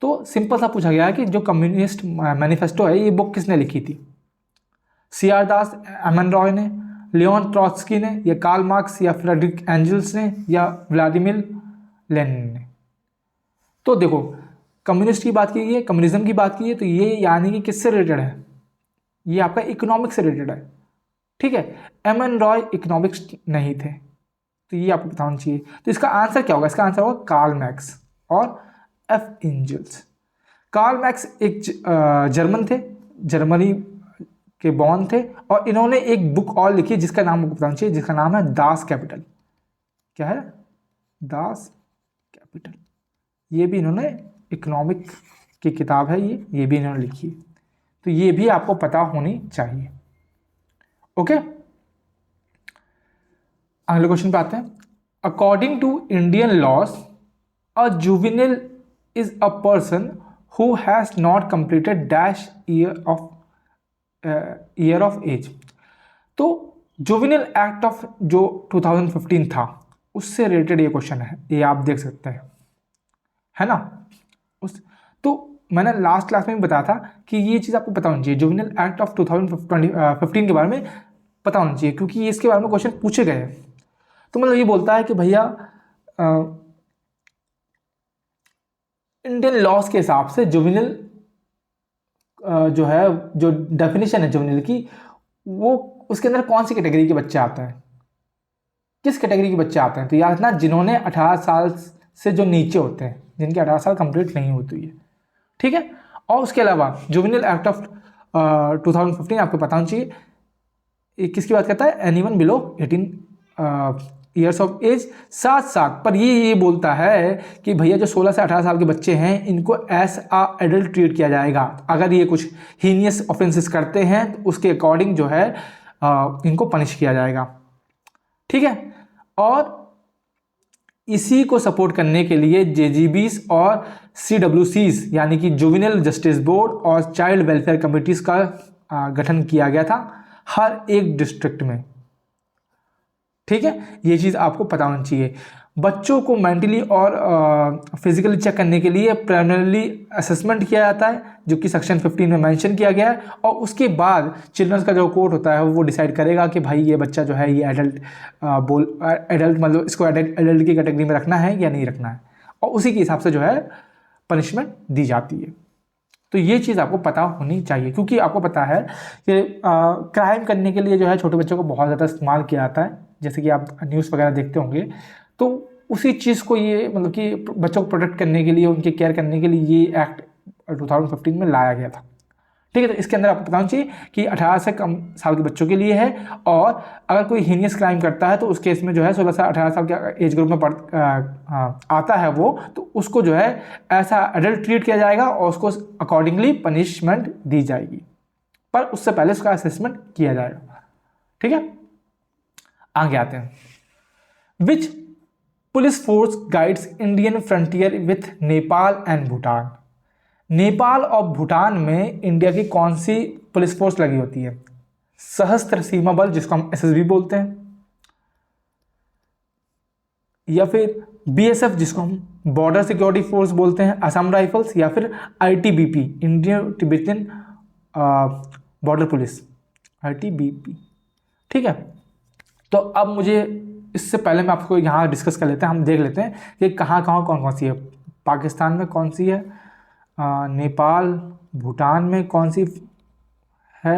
तो सिंपल सा पूछा गया है कि जो कम्युनिस्ट मैनिफेस्टो है ये बुक किसने लिखी थी, सी आर दास, एमन रॉय ने, लियोन ट्रॉट्स्की ने, या कार्ल मार्क्स, या फ्रेडरिक एंजल्स ने, या व्लादिमीर लेनिन ने। तो देखो कम्युनिस्ट की बात की है, कम्युनिज्म की बात की है, तो ये यानी कि किससे रिलेटेड है, ये आपका इकोनॉमिक्स से रिलेटेड है, ठीक है। एमन रॉय इकोनॉमिक्स नहीं थे, तो ये आपको बताना चाहिए। तो इसका आंसर क्या होगा, इसका आंसर होगा कार्ल मैक्स और एफ एंजल्स। कार्ल मैक्स एक जर्मन थे, जर्मनी के बॉर्न थे, और इन्होंने एक बुक और लिखी जिसका नाम आपको बताना चाहिए, जिसका नाम है दास कैपिटल। क्या है, दास कैपिटल। ये भी इन्होंने इकोनॉमिक की किताब है, ये भी इन्होंने लिखी है, तो ये भी आपको पता होनी चाहिए। ओके, अगले क्वेश्चन पे आते हैं। According to Indian laws a juvenile is a person who has not completed dash year of age. तो जुवेनिल एक्ट ऑफ जो 2015 था उससे रिलेटेड ये क्वेश्चन है, ये आप देख सकते हैं, है ना। उस तो मैंने लास्ट क्लास में भी बताया था कि ये चीज़ आपको पता होनी चाहिए, जुवेनिल एक्ट ऑफ 2015 के बारे में पता होना चाहिए, क्योंकि इसके बारे में क्वेश्चन पूछे गए हैं। तो मतलब ये बोलता है कि भैया इंडियन लॉज के हिसाब से जुवेनिल जो है, जो डेफिनेशन है जुवेनिल की, वो उसके अंदर कौन सी कैटेगरी के बच्चे आते हैं, किस कैटेगरी के बच्चे आते हैं। तो याद रखना जिन्होंने 18 साल से जो नीचे होते हैं, जिनकी 18 साल कंप्लीट नहीं होती है, ठीक है। और उसके अलावा जुवेनिल एक्ट ऑफ 2015 आपको पता होना चाहिए, ये किसकी बात करता है, anyone below 18 years of age. साथ साथ पर ये बोलता है कि भैया जो 16 से 18 साल के बच्चे हैं इनको एज आ एडल्ट ट्रीट किया जाएगा, अगर ये कुछ हीनियस ऑफेंसेस करते हैं तो उसके अकॉर्डिंग जो है इनको पनिश किया जाएगा, ठीक है। और इसी को सपोर्ट करने के लिए जेजीबीज और सीडब्ल्यूसीज यानी कि जुवेनिल जस्टिस बोर्ड और चाइल्ड वेलफेयर कमिटीज का गठन किया गया था हर एक डिस्ट्रिक्ट में, ठीक है। ये चीज़ आपको पता होनी चाहिए। बच्चों को मेंटली और फिजिकली चेक करने के लिए प्राइमरीली असेसमेंट किया जाता है, जो कि सेक्शन 15 में मेंशन किया गया है, और उसके बाद चिल्ड्रंस का जो कोर्ट होता है वो डिसाइड करेगा कि भाई ये बच्चा जो है ये एडल्ट मतलब इसको एडल्ट की कैटेगरी में रखना है या नहीं रखना है, और उसी के हिसाब से जो है पनिशमेंट दी जाती है। तो ये चीज़ आपको पता होनी चाहिए, क्योंकि आपको पता है कि क्राइम करने के लिए जो है छोटे बच्चों को बहुत ज़्यादा इस्तेमाल किया जाता है, जैसे कि आप न्यूज़ वगैरह देखते होंगे। तो उसी चीज़ को ये मतलब कि बच्चों को प्रोटेक्ट करने के लिए, उनके केयर करने के लिए ये एक्ट 2015 में लाया गया था, ठीक है। तो इसके अंदर आपको बताना चाहिए कि 18 से कम साल के बच्चों के लिए है, और अगर कोई हीनियस क्राइम करता है तो उस केस में जो है 16 से 18 साल के एज ग्रुप में आता है वो, तो उसको जो है ऐसा एडल्ट ट्रीट किया जाएगा और उसको अकॉर्डिंगली पनिशमेंट दी जाएगी, पर उससे पहले उसका असेसमेंट किया जाएगा, ठीक है। आगे आते हैं। Which police force guides Indian frontier with Nepal and Bhutan. Nepal और भूटान में इंडिया की कौन सी पुलिस फोर्स लगी होती है, सशस्त्र सीमा बल जिसको हम एसएसबी बोलते हैं, या फिर बीएसएफ जिसको हम बॉर्डर सिक्योरिटी फोर्स बोलते हैं, असम राइफल्स, या फिर ITBP Indian Tibetan border police, ITBP, ठीक है। तो अब मुझे इससे पहले मैं आपको यहाँ डिस्कस कर लेते हैं, हम देख लेते हैं कि कहाँ कहाँ कौन कौन सी है। पाकिस्तान में कौन सी है, नेपाल भूटान में कौन सी है,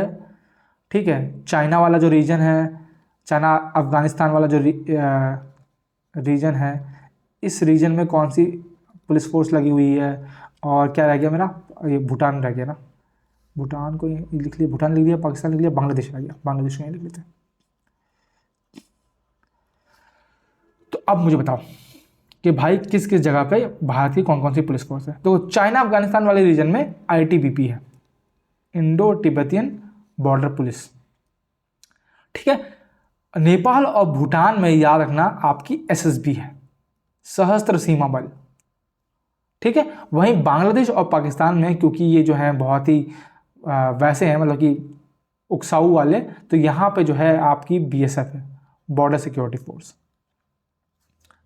ठीक है। चाइना वाला जो रीजन है, चाइना अफगानिस्तान वाला जो रीजन है, इस रीजन में कौन सी पुलिस फोर्स लगी हुई है, और क्या रह गया मेरा, ये भूटान रह गया ना, भूटान को लिख लिया, भूटान लिख लिया, पाकिस्तान लिख लिया, बांग्लादेश रह गया, बांग्लादेश को लिख लेते हैं। तो अब मुझे बताओ कि भाई किस किस जगह पे भारत की कौन कौन सी पुलिस फोर्स है। तो चाइना अफगानिस्तान वाले रीजन में ITBP है, इंडो तिब्बतियन बॉर्डर पुलिस, ठीक है। नेपाल और भूटान में याद रखना आपकी SSB है, सशस्त्र सीमा बल, ठीक है। वहीं बांग्लादेश और पाकिस्तान में, क्योंकि ये जो है बहुत ही वैसे हैं, मतलब कि उकसाऊ वाले, तो यहाँ पे जो है आपकी BSF है, बॉर्डर सिक्योरिटी फोर्स।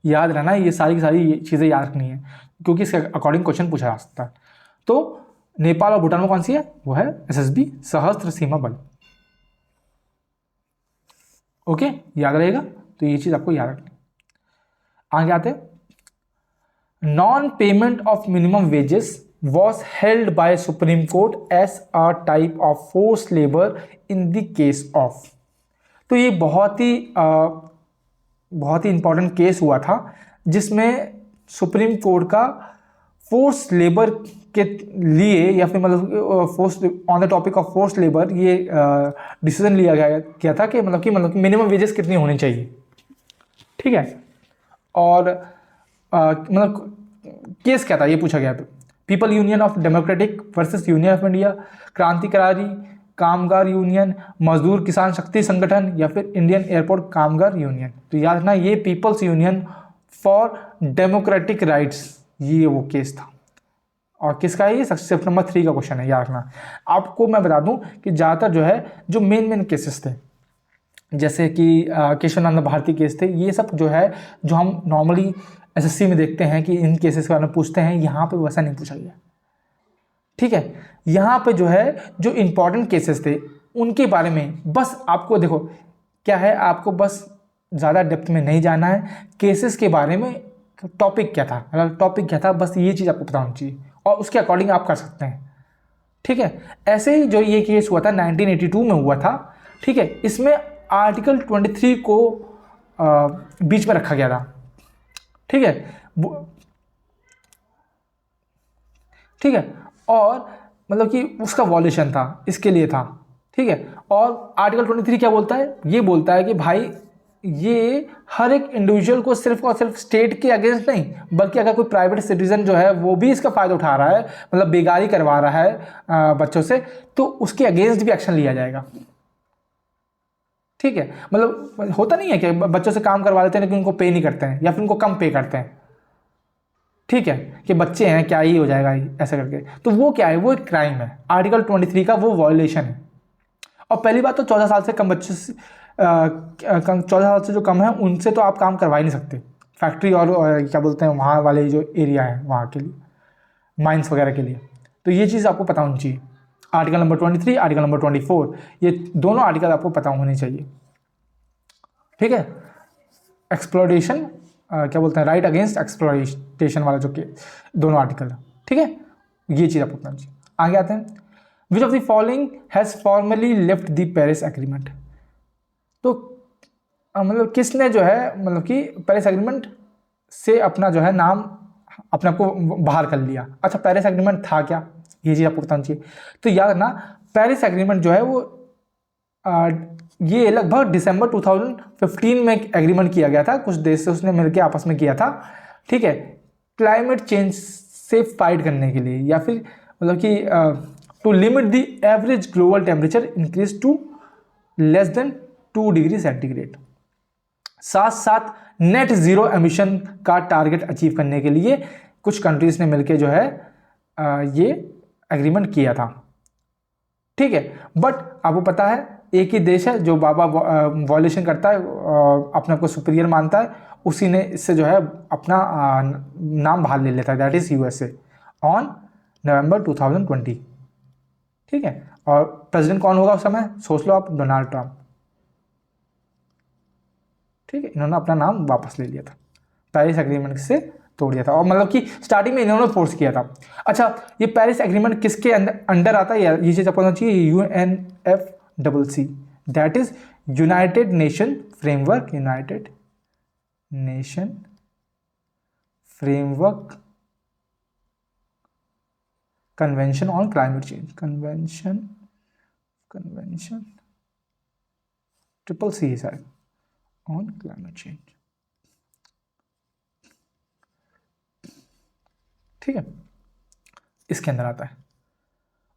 याद रहना, ये सारी की सारी चीज़ें याद रखनी है, क्योंकि इसके अकॉर्डिंग क्वेश्चन पूछा जा सकता है। तो नेपाल और भूटान में कौन सी है, वो है SSB, सशस्त्र सीमा बल। ओके, याद रहेगा, तो ये चीज़ आपको याद रखनी। आगे आते हैं। Non payment of minimum wages was held by supreme court as a type of force labour in the case of. तो ये बहुत ही इंपॉर्टेंट केस हुआ था, जिसमें सुप्रीम कोर्ट का फोर्स लेबर के लिए, या फिर मतलब force on the topic of force labour, ये डिसीजन लिया गया था कि मतलब कि मिनिमम वेजेस कितनी होनी चाहिए, ठीक है। और मतलब केस क्या था, ये पूछा गया। People union of democratic versus union of India, क्रांतिकारी कामगार यूनियन, मजदूर किसान शक्ति संगठन, या फिर इंडियन एयरपोर्ट कामगार यूनियन। तो याद रखना, ये people's union for democratic rights, ये वो केस था। और किसका है ये, सेक्शन नंबर 3 का क्वेश्चन है, याद रखना। आपको मैं बता दूं कि ज़्यादातर जो है जो मेन केसेस थे, जैसे कि केशवानंद भारती केस थे, ये सब जो है जो हम नॉर्मली SSC में देखते हैं कि इन केसेस के बारे में पूछते हैं, यहाँ पे वैसा नहीं पूछा गया, ठीक है। यहाँ पे जो है जो इंपॉर्टेंट केसेस थे उनके बारे में बस आपको, देखो क्या है, आपको बस ज़्यादा डेप्थ में नहीं जाना है, केसेस के बारे में टॉपिक क्या था, मतलब टॉपिक क्या था, बस ये चीज़ आपको पता होनी चाहिए, और उसके अकॉर्डिंग आप कर सकते हैं, ठीक है। ऐसे ही जो ये केस हुआ था 1982 में हुआ था, ठीक है। इसमें आर्टिकल 23 को बीच में रखा गया था, ठीक है, ठीक है। और मतलब कि उसका वॉल्यूशन था, इसके लिए था, ठीक है। और आर्टिकल 23 क्या बोलता है, ये बोलता है कि भाई ये हर एक इंडिविजुअल को सिर्फ और सिर्फ स्टेट के अगेंस्ट नहीं, बल्कि अगर कोई प्राइवेट सिटीजन जो है वो भी इसका फ़ायदा उठा रहा है, मतलब बेगारी करवा रहा है बच्चों से, तो उसके अगेंस्ट भी एक्शन लिया जाएगा, ठीक है। मतलब होता नहीं है कि बच्चों से काम करवा लेते हैं लेकिन उनको पे नहीं करते हैं, या फिर उनको कम पे करते हैं, ठीक है, कि बच्चे हैं क्या ही हो जाएगा ऐसा करके, तो वो क्या है, वो एक क्राइम है, आर्टिकल 23 का वो वॉल्यूशन है। और पहली बात तो 14 साल से कम बच्चे 14 साल से जो कम है उनसे तो आप काम करवा ही नहीं सकते, फैक्ट्री और क्या बोलते हैं वहाँ वाले जो एरिया है वहाँ के लिए, माइंस वगैरह के लिए। तो ये चीज़ आपको पता होनी चाहिए, आर्टिकल नंबर 23, आर्टिकल नंबर 24, ये दोनों आर्टिकल आपको पता होने चाहिए, ठीक है। एक्सप्लोरेशन क्या बोलते हैं, राइट अगेंस्ट एक्सप्लोरेशन वाला जो के दोनों आर्टिकल है, ठीक है, ये चीज़ आपको पता चाहिए। आगे आते हैं, विच of the following has formally left the Paris agreement. तो मतलब किसने जो है मतलब कि पेरिस एग्रीमेंट से अपना जो है नाम अपने आप को बाहर कर लिया। अच्छा, पेरिस एग्रीमेंट था क्या, ये चीज़ आपको बताना चाहिए। तो याद रखना, पेरिस एग्रीमेंट जो है वो ये लगभग दिसंबर 2015 में एग्रीमेंट किया गया था, कुछ देश से उसने मिलकर आपस में किया था, ठीक है, क्लाइमेट चेंज से फाइट करने के लिए, या फिर मतलब कि to limit the average global temperature increase to less than 2 degree centigrade. साथ साथ नेट जीरो एमिशन का टारगेट अचीव करने के लिए कुछ कंट्रीज ने मिलकर जो है ये एग्रीमेंट किया था, ठीक है। बट आपको पता है एक ही देश है जो बाबा वॉल्यूशन करता है, अपने आप को सुपीरियर मानता है, उसी ने इससे जो है अपना नाम बाहर ले लेता है, that is USA on November 2020, ठीक है। और प्रेसिडेंट कौन होगा उस समय, सोच लो आप, डोनाल्ड ट्रंप, ठीक है। इन्होंने अपना नाम वापस ले लिया था, पेरिस एग्रीमेंट से तोड़ दिया था, और मतलब कि स्टार्टिंग में इन्होंने फोर्स किया था। अच्छा, ये पेरिस एग्रीमेंट किसके अंडर आता है, ये चीज़ आपको पता चाहिए, UNFCCC, that is united nation framework, united nation framework convention on climate change, convention triple C है शायद, ऑन क्लाइमेट चेंज। ठीक है, इसके अंदर आता है।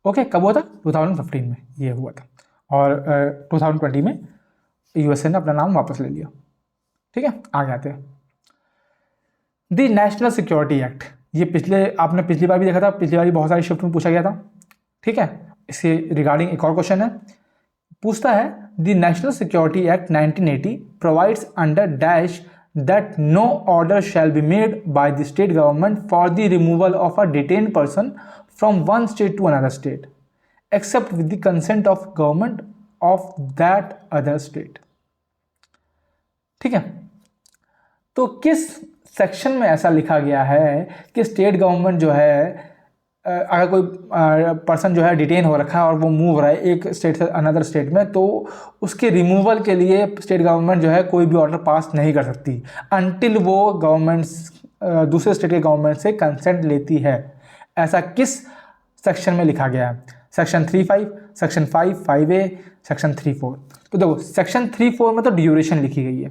ओके, कब हुआ था? 2015 में ये हुआ था, और 2020 में यूएसए ने अपना नाम वापस ले लिया। ठीक है, आगे आते हैं। द नेशनल सिक्योरिटी एक्ट, ये आपने पिछली बार भी देखा था, पिछली बार भी बहुत सारे शिफ्ट में पूछा गया था। ठीक है, इसके रिगार्डिंग एक और क्वेश्चन है, पूछता है the national security act 1980 provides under dash that no order shall be made by the state government for the removal of a detained person from one state to another state except with the consent of government of that other state। ठीक है, तो किस section में ऐसा लिखा गया है कि स्टेट गवर्नमेंट जो है, अगर कोई पर्सन जो है डिटेन हो रखा है और वो मूव रहा है एक स्टेट से अनदर स्टेट में, तो उसके रिमूवल के लिए स्टेट गवर्नमेंट जो है कोई भी ऑर्डर पास नहीं कर सकती अनटिल वो गवर्नमेंट दूसरे स्टेट के गवर्नमेंट से कंसेंट लेती है। ऐसा किस सेक्शन में लिखा गया है? Section 3(5), section 5(5)(a), section 3(4). तो देखो, सेक्शन 3(4) में तो ड्यूरेशन लिखी गई है,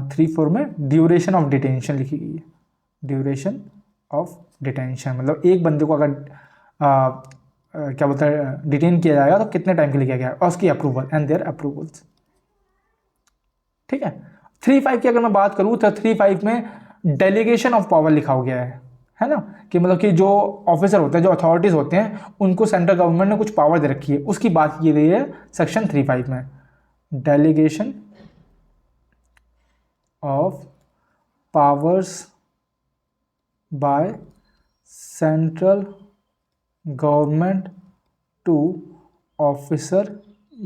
3(4) में ड्यूरेशन ऑफ डिटेंशन लिखी गई है। ड्यूरेशन ऑफ डिटेंशन मतलब एक बंदे को अगर क्या बोलते हैं डिटेन किया जाएगा तो कितने टाइम के लिए किया गया, और उसकी अप्रूवल एंड देयर अप्रूवल्स। ठीक है, 3(5) की अगर मैं बात करूँ तो 3(5) में डेलीगेशन ऑफ पावर लिखा हो गया है ना, कि मतलब कि जो ऑफिसर होते हैं, जो अथॉरिटीज़ होते हैं, उनको सेंट्रल गवर्नमेंट ने कुछ पावर दे रखी है, उसकी बात की गई है सेक्शन 3(5) में। Delegation of powers by central government to officer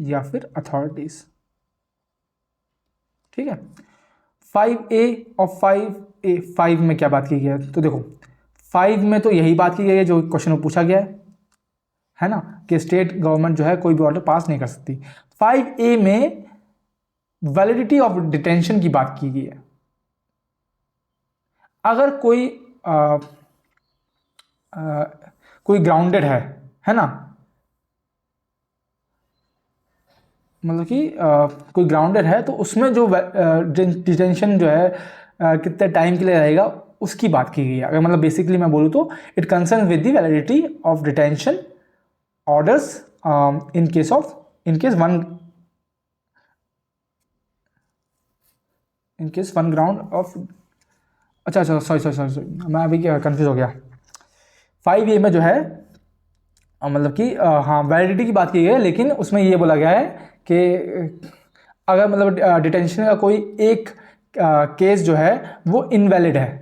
या फिर अथॉरिटीज। ठीक है, 5(a) और 5(a), 5 में क्या बात की गई है? तो देखो, 5 में तो यही बात की गई है जो क्वेश्चन में पूछा गया है ना, कि स्टेट गवर्नमेंट जो है कोई भी ऑर्डर पास नहीं कर सकती। 5(a) में वैलिडिटी ऑफ डिटेंशन की बात की गई है। अगर कोई ग्राउंडेड है ना, मतलब कि कोई ग्राउंडेड है तो उसमें जो डिटेंशन जो है कितने टाइम के लिए रहेगा उसकी बात की गई है। अगर मतलब बेसिकली मैं बोलूँ तो it concern with the validity of detention orders in case one ground of. अच्छा, सॉरी, मैं अभी कंफ्यूज हो गया। 5(a) में जो है मतलब कि हाँ वैलिडिटी की बात की गई है, लेकिन उसमें ये बोला गया है कि अगर मतलब डिटेंशन का कोई एक केस जो है वो इनवैलिड है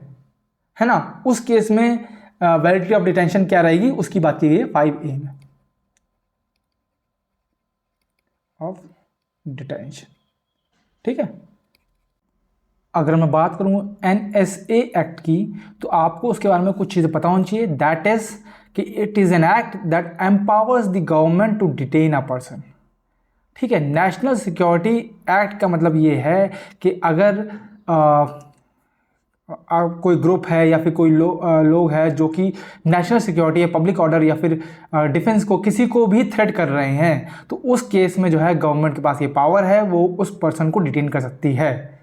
ना, उस केस में वैलिडिटी ऑफ डिटेंशन क्या रहेगी उसकी बात की गई है 5(a) में ऑफ डिटेंशन। ठीक है, अगर मैं बात करूँ NSA एक्ट की, तो आपको उसके बारे में कुछ चीज़ें पता होनी चाहिए। दैट इज़ कि it is an act that empowers the government to detain a person. ठीक है, नेशनल सिक्योरिटी एक्ट का मतलब ये है कि अगर कोई ग्रुप है या फिर कोई लोग है जो कि नेशनल सिक्योरिटी या पब्लिक ऑर्डर या फिर डिफेंस को किसी को भी थ्रेट कर रहे हैं, तो उस केस में जो है गवर्नमेंट के पास ये पावर है, वो उस पर्सन को डिटेन कर सकती है।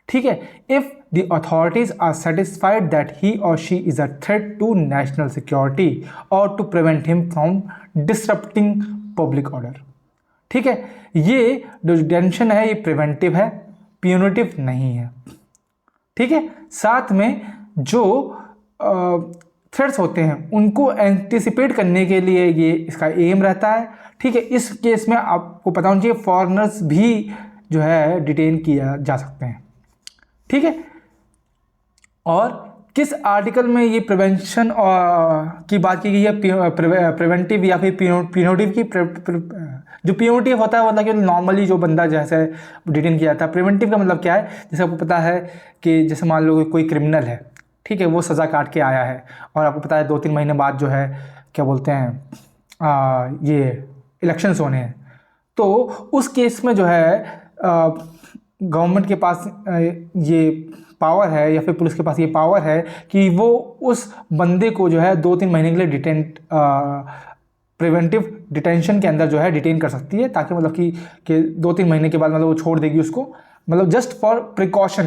ठीक है, if the authorities are satisfied that he और she is a threat to national security और to prevent him from disrupting public order. ठीक है, ये जो डिटेंशन है ये प्रिवेंटिव है, प्यूनिटिव नहीं है। ठीक है, साथ में जो थ्रेट्स होते हैं उनको एंटिसिपेट करने के लिए ये इसका एम रहता है। ठीक है, इस केस में आपको पता होना चाहिए फॉरेनर्स भी जो है डिटेन किया जा सकते हैं। ठीक है, और किस आर्टिकल में ये प्रिवेंशन की बात की गई है? प्रिवेंटिव या फिर प्यूनिटिव की। जो प्यूनिटिव होता है मतलब कि नॉर्मली जो बंदा जैसे डिटेन किया जाता है। प्रिवेंटिव का मतलब क्या है? जैसे आपको पता है कि जैसे मान लो कोई क्रिमिनल है, ठीक है, वो सज़ा काट के आया है और आपको पता है 2-3 महीने बाद जो है क्या बोलते हैं ये इलेक्शंस होने हैं, तो उस केस में जो है गवर्नमेंट के पास ये पावर है या फिर पुलिस के पास ये पावर है कि वो उस बंदे को जो है 2-3 महीने के लिए प्रिवेंटिव डिटेंशन के अंदर जो है डिटेन कर सकती है, ताकि मतलब कि 2-3 महीने के बाद मतलब वो छोड़ देगी उसको, मतलब जस्ट फॉर प्रिकॉशन,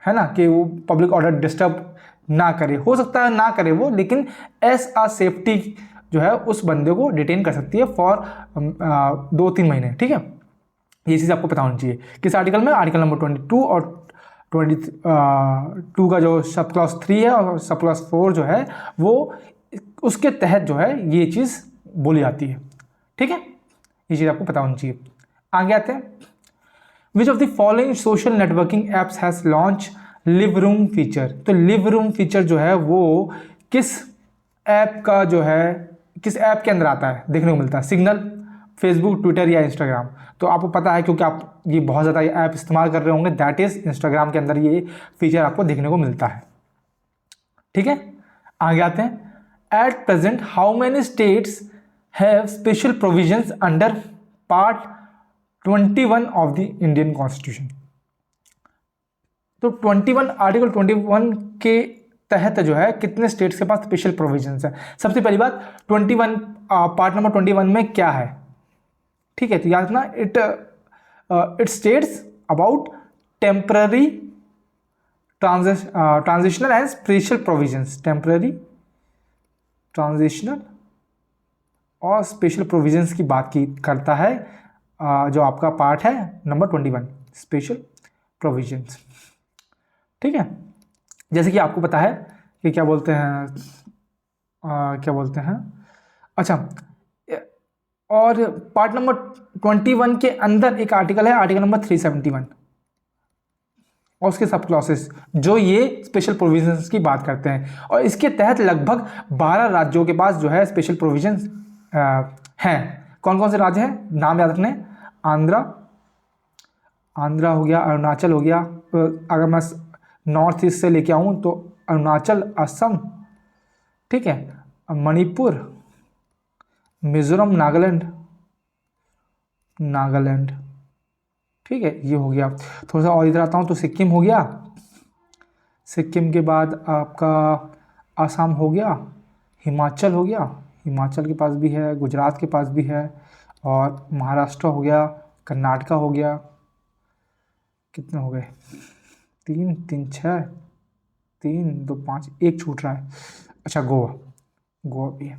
है ना, कि वो पब्लिक ऑर्डर डिस्टर्ब ना करे। हो सकता है ना करे वो, लेकिन एज आ सेफ्टी जो है उस बंदे को डिटेन कर सकती है फॉर 2-3 महीने। ठीक है, ये चीज़ आपको पता होनी चाहिए। किस आर्टिकल में? आर्टिकल नंबर 22 और 22 का जो सब क्लॉज 3 है और सब क्लॉज 4 जो है वो उसके तहत जो है ये चीज़ बोली जाती है। ठीक है, ये चीज़ आपको पता होनी चाहिए। आगे आते हैं, विच of the following social networking apps has launch live room feature. तो लिव रूम फीचर जो है वो किस ऐप का जो है, किस ऐप के अंदर आता है, देखने को मिलता है? सिग्नल, फेसबुक, ट्विटर या इंस्टाग्राम? तो आपको पता है क्योंकि आप ये बहुत ज़्यादा ये ऐप इस्तेमाल कर रहे होंगे, दैट इज़ इंस्टाग्राम के अंदर ये फीचर आपको देखने को मिलता है। ठीक है, आगे आते हैं, at present how many states have special provisions under part 21 of the Indian constitution. तो 21 आर्टिकल 21 के तहत जो है कितने स्टेट्स के पास स्पेशल प्रोविजंस है? सबसे पहली बात 21 पार्ट नंबर 21 में क्या है? ठीक है, तो याद रखना, it states about temporary transitional and special provisions, temporary, transitional और स्पेशल प्रोविजंस की बात की करता है, जो आपका पार्ट है नंबर 21, स्पेशल प्रोविजंस। ठीक है, जैसे कि आपको पता है कि क्या बोलते हैं, अच्छा, और पार्ट नंबर 21 के अंदर एक आर्टिकल है, आर्टिकल नंबर 371, और उसके सब क्लॉसेस जो ये स्पेशल प्रोविजंस की बात करते हैं, और इसके तहत लगभग 12 राज्यों के पास जो है स्पेशल प्रोविजंस हैं। कौन कौन से राज्य हैं? नाम याद रखने, आंध्रा हो गया, अरुणाचल हो गया, अगर मैं नॉर्थ ईस्ट से लेके आऊँ तो अरुणाचल, असम, ठीक है, मणिपुर, मिजोरम, नागालैंड, ठीक है, ये हो गया। थोड़ा सा और इधर आता हूँ तो सिक्किम हो गया, सिक्किम के बाद आपका आसाम हो गया, हिमाचल हो गया, हिमाचल के पास भी है, गुजरात के पास भी है, और महाराष्ट्र हो गया, कर्नाटका हो गया, कितने हो गए? 3, 3, 6, 3, 2, 5, एक छूट रहा है, अच्छा, गोवा भी है।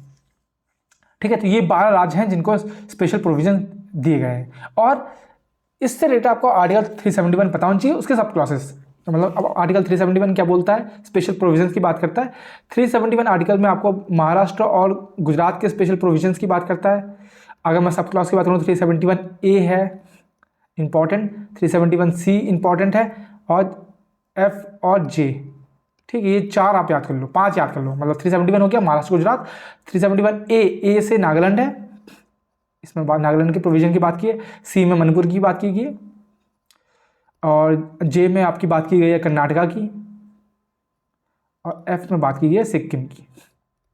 ठीक है, तो ये 12 राज्य हैं जिनको स्पेशल प्रोविजन दिए गए हैं, और इससे रिलेटेड आपको आर्टिकल 371 पता होना चाहिए, उसके सब क्लॉसेस। तो मतलब अब आर्टिकल 371 क्या बोलता है? स्पेशल प्रोविजंस की बात करता है। 371 आर्टिकल में आपको महाराष्ट्र और गुजरात के स्पेशल प्रोविजंस की बात करता है। अगर मैं सब क्लॉज की बात करूँ तो 371A है इंपॉर्टेंट, 371C इंपॉर्टेंट है, और F और J, ठीक है, ये 4 आप याद कर लो, 5 याद कर लो, मतलब 371 हो गया महाराष्ट्र गुजरात, 371A से नागालैंड है, इसमें नागालैंड के प्रोविजन की बात की है, C में मणिपुर की बात की गई, और J में आपकी बात की गई है कर्नाटका की, और F में बात की गई है सिक्किम की,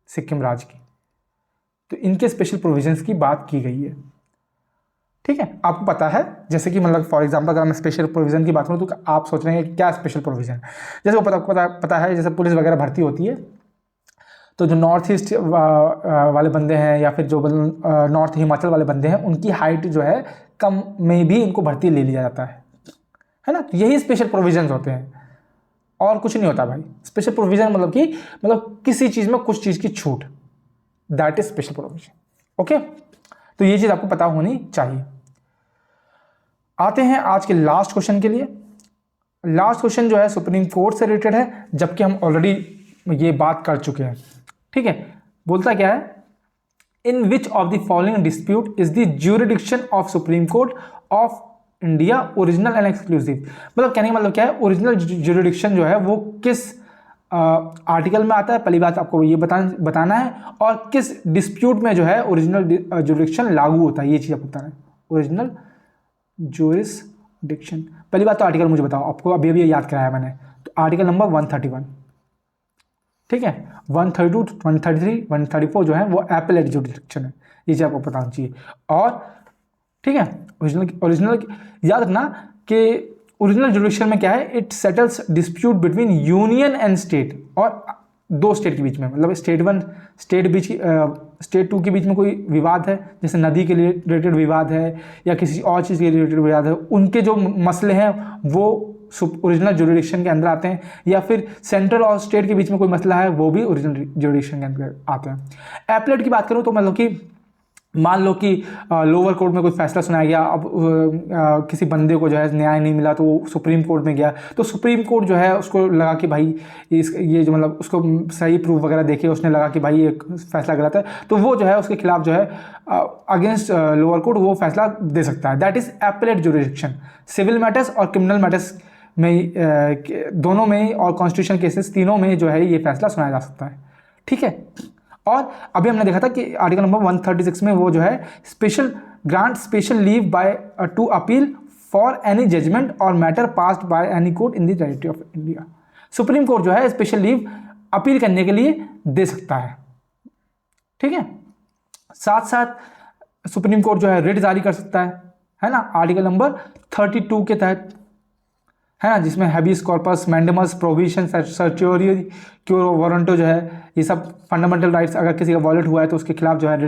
सिक्किम राज्य की। तो इनके स्पेशल प्रोविजंस की बात की गई है। ठीक है, आपको पता है, जैसे कि मतलब फॉर एग्जांपल अगर मैं स्पेशल प्रोविजन की बात करूँ तो आप सोच रहे हैं कि क्या स्पेशल प्रोविजन, जैसे वो पता है, जैसे पुलिस वगैरह भर्ती होती है तो जो नॉर्थ ईस्ट वाले बंदे हैं या फिर जो नॉर्थ हिमाचल वाले बंदे हैं, उनकी हाइट जो है कम में भी इनको भर्ती ले लिया जाता है ना, तो यही स्पेशल प्रोविजंस होते हैं, और कुछ नहीं होता भाई। स्पेशल प्रोविजन मतलब किसी चीज़ में कुछ चीज़ की छूट, that is special provision. Okay, तो ये चीज़ आपको पता होनी चाहिए। आते हैं आज के लास्ट क्वेश्चन के लिए। लास्ट क्वेश्चन जो है सुप्रीम कोर्ट से रिलेटेड है, जबकि हम ऑलरेडी ये बात कर चुके हैं। ठीक है, बोलता क्या है, in which of the following dispute is the jurisdiction of supreme court of India original and exclusive. मतलब कहने का मतलब क्या है, ओरिजिनल ज्यूरिडिक्शन जो है वो किस आर्टिकल में आता है, पहली बात आपको ये बताना है, और किस डिस्प्यूट में जो है ओरिजिनल ज्यूरिडिक्शन लागू होता है, ये चीज़ आपको बताना है। ओरिजिनल ज्यूरिसडिक्शन, पहली बात तो आर्टिकल मुझे बताओ, आपको अभी अभी याद कराया मैंने, तो आर्टिकल नंबर 131, ठीक है, 132, 133, 134 जो है वो एपेलेट ज्यूरिसडिक्शन है, ये चीज़ आपको पता होना चाहिए। और ठीक है, ओरिजिनल याद रखना कि ओरिजिनल जुरिडिक्शन में क्या है, it settles dispute between union and state, और दो स्टेट के बीच में, मतलब स्टेट वन स्टेट टू के बीच में कोई विवाद है, जैसे नदी के लिए रिलेटेड विवाद है या किसी और चीज़ के रिलेटेड विवाद है, उनके जो मसले हैं वो ओरिजिनल जुरिडिक्शन के अंदर आते हैं, या फिर सेंट्रल और स्टेट के बीच में कोई मसला है वो भी ओरिजिनल जुरिडिक्शन के अंदर आते हैं। एपलेट की बात करूँ तो मतलब कि मान लो कि लोअर कोर्ट में कोई फैसला सुनाया गया, अब किसी बंदे को जो है न्याय नहीं मिला तो वो सुप्रीम कोर्ट में गया, तो सुप्रीम कोर्ट जो है उसको लगा कि भाई ये जो मतलब उसको सही प्रूफ वगैरह देखे, उसने लगा कि भाई ये फैसला गलत है, तो वो जो है उसके खिलाफ जो है अगेंस्ट लोअर कोर्ट वो फैसला दे सकता है। That is appellate jurisdiction. Civil matters और क्रिमिनल मैटर्स में दोनों में और कॉन्स्टिट्यूशन केसेस तीनों में जो है ये फैसला सुनाया जा सकता है। ठीक है, और अभी हमने देखा था कि आर्टिकल नंबर 136 में वो जो है grant special leave by to appeal for any judgment और matter passed by any court in the territory of India. Supreme court जो है स्पेशल लीव अपील करने के लिए दे सकता है। ठीक है, साथ साथ सुप्रीम कोर्ट जो है रिट जारी कर सकता है ना, आर्टिकल नंबर 32 के तहत, है ना, जिसमें habeas corpus, mandamus, provision, certiorari, quo warranto जो है ये सब फंडामेंटल राइट्स अगर किसी का वॉलेट हुआ है तो उसके खिलाफ जो है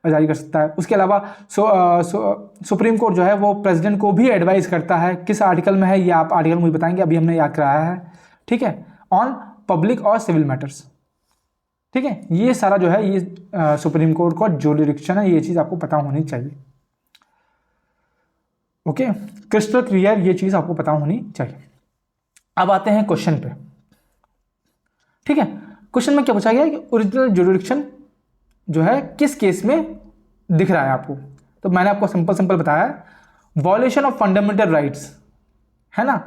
जारी कर सकता है। उसके अलावा सुप्रीम कोर्ट जो है वो प्रेसिडेंट को भी एडवाइस करता है, किस आर्टिकल में है ये आप आर्टिकल मुझे बताएंगे, अभी हमने याद कराया है। ठीक है, ऑन पब्लिक और सिविल मैटर्स। ठीक है, ये सारा जो है ये सुप्रीम कोर्ट का जुरिडिक्शन है, ये चीज़ आपको पता होनी चाहिए। ओके, क्रिस्टल क्लियर ये चीज़ आपको पता होनी चाहिए। अब आते हैं क्वेश्चन पे। ठीक है, क्वेश्चन में क्या पूछा गया है कि ओरिजिनल जुरिडिक्शन जो है किस केस में दिख रहा है आपको, तो मैंने आपको सिंपल बताया है, वॉयलेशन ऑफ फंडामेंटल राइट्स, है ना,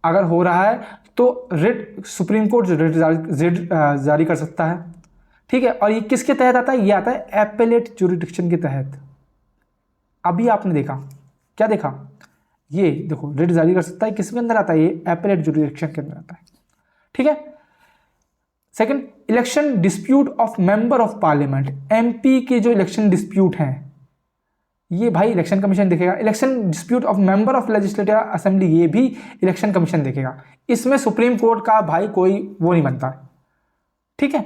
अगर हो रहा है तो रिट सुप्रीम कोर्ट रिट जारी कर सकता है। ठीक है, और ये किसके तहत आता है, ये आता है एपेलेट जुरिडिक्शन के तहत। अभी आपने देखा, क्या देखा, ये देखो रिट जारी कर सकता है, किसके अंदर आता है, ये एपेलेट जुरिडिक्शन के अंदर आता है। ठीक है, second, election dispute of member of parliament, MP के जो इलेक्शन डिस्प्यूट हैं ये भाई इलेक्शन कमीशन देखेगा। Election dispute of member of legislative assembly, ये भी इलेक्शन कमीशन देखेगा। इसमें सुप्रीम कोर्ट का भाई कोई वो नहीं बनता। ठीक है,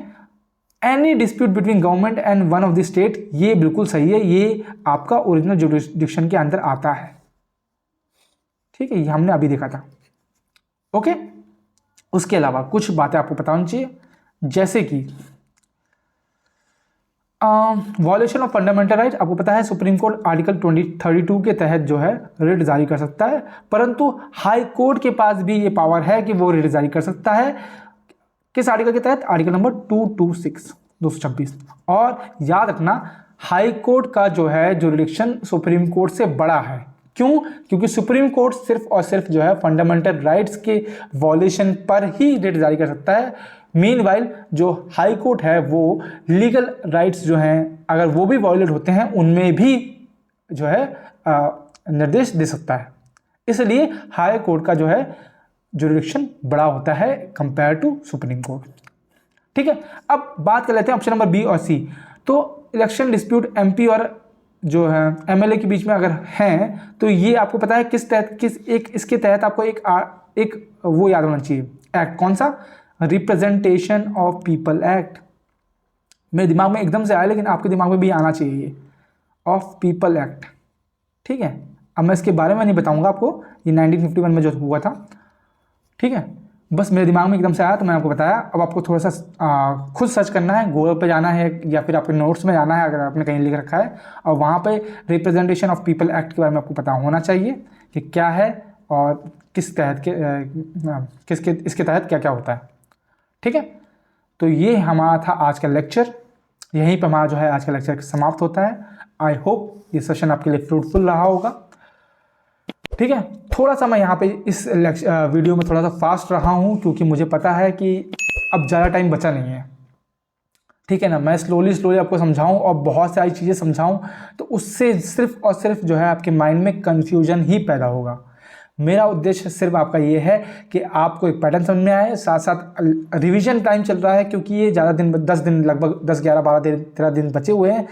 any dispute between government and one of the state, ये बिल्कुल सही है, ये आपका ओरिजिनल जुरिडिक्शन के अंदर आता है। ठीक है, ये हमने अभी देखा था। ओके, उसके अलावा कुछ बातें आपको पता होनी चाहिए, जैसे कि वॉयलेशन ऑफ फंडामेंटल राइट, आपको पता है सुप्रीम कोर्ट आर्टिकल 32 के तहत जो है रिट जारी कर सकता है, परंतु हाई कोर्ट के पास भी ये पावर है कि वो रिट जारी कर सकता है। किस आर्टिकल के तहत, आर्टिकल नंबर 226। और याद रखना हाई कोर्ट का जो है जुरिडिक्शन सुप्रीम कोर्ट से बड़ा है। क्यों, क्योंकि सुप्रीम कोर्ट सिर्फ और सिर्फ जो है फंडामेंटल राइट्स के वॉयलेशन पर ही रिट जारी कर सकता है। मीनवाइल जो हाई कोर्ट है वो लीगल राइट्स जो हैं अगर वो भी वॉयलेट होते हैं उनमें भी जो है निर्देश दे सकता है। इसलिए हाई कोर्ट का जो है जुरिडिक्शन बड़ा होता है कंपेयर टू सुप्रीम कोर्ट। ठीक है, अब बात कर लेते हैं ऑप्शन नंबर बी और सी। तो इलेक्शन डिस्प्यूट एमपी और जो है एमएलए के बीच में अगर हैं तो ये आपको पता है किस तहत, इसके तहत आपको एक वो याद होना चाहिए, एक्ट कौन सा, रिप्रेजेंटेशन ऑफ पीपल एक्ट। मेरे दिमाग में एकदम से आया लेकिन आपके दिमाग में भी आना चाहिए ये, ऑफ पीपल एक्ट। ठीक है, अब मैं इसके बारे में नहीं बताऊंगा आपको, ये 1951 में जो हुआ था। ठीक है, बस मेरे दिमाग में एकदम से आया तो मैंने आपको बताया। अब आपको थोड़ा सा खुद सर्च करना है, गूगल पे जाना है या फिर आपके नोट्स में जाना है अगर आपने कहीं लिख रखा है, और वहाँ पे रिप्रेजेंटेशन ऑफ पीपल एक्ट के बारे में आपको पता होना चाहिए कि क्या है और किस तहत के इसके तहत क्या क्या होता है। ठीक है, तो ये हमारा था आज का लेक्चर, यहीं पर हमारा जो है आज का लेक्चर समाप्त होता है। आई होप ये सेशन आपके लिए फ्रूटफुल रहा होगा। ठीक है, थोड़ा सा मैं यहाँ पे इस वीडियो में थोड़ा सा फास्ट रहा हूँ क्योंकि मुझे पता है कि अब ज़्यादा टाइम बचा नहीं है। ठीक है ना, मैं स्लोली आपको समझाऊँ और बहुत सारी चीज़ें समझाऊँ तो उससे सिर्फ और सिर्फ जो है आपके माइंड में कन्फ्यूजन ही पैदा होगा। मेरा उद्देश्य सिर्फ आपका ये है कि आपको एक पैटर्न समझ में आए, साथ साथ रिवीजन टाइम चल रहा है क्योंकि ये ज़्यादा दिन 10 दिन लगभग 10 11 12 दिन 13 दिन बचे हुए हैं,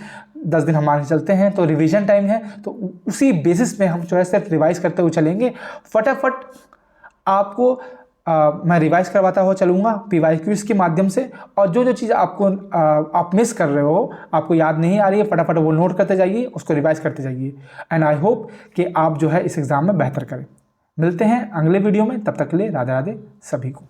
10 दिन हम मान के चलते हैं, तो रिवीजन टाइम है, तो उसी बेसिस पे हम जो है सिर्फ रिवाइज करते हुए चलेंगे। फटाफट आपको मैं रिवाइज करवाता हुआ चलूँगा PYQs के माध्यम से, और जो जो चीज़ आपको आप मिस कर रहे हो, आपको याद नहीं आ रही है, फटाफट वो नोट करते जाइए, उसको रिवाइज करते जाइए, एंड आई होप कि आप जो है इस एग्ज़ाम में बेहतर करें। मिलते हैं अगले वीडियो में, तब तक के लिए राधे राधे सभी को।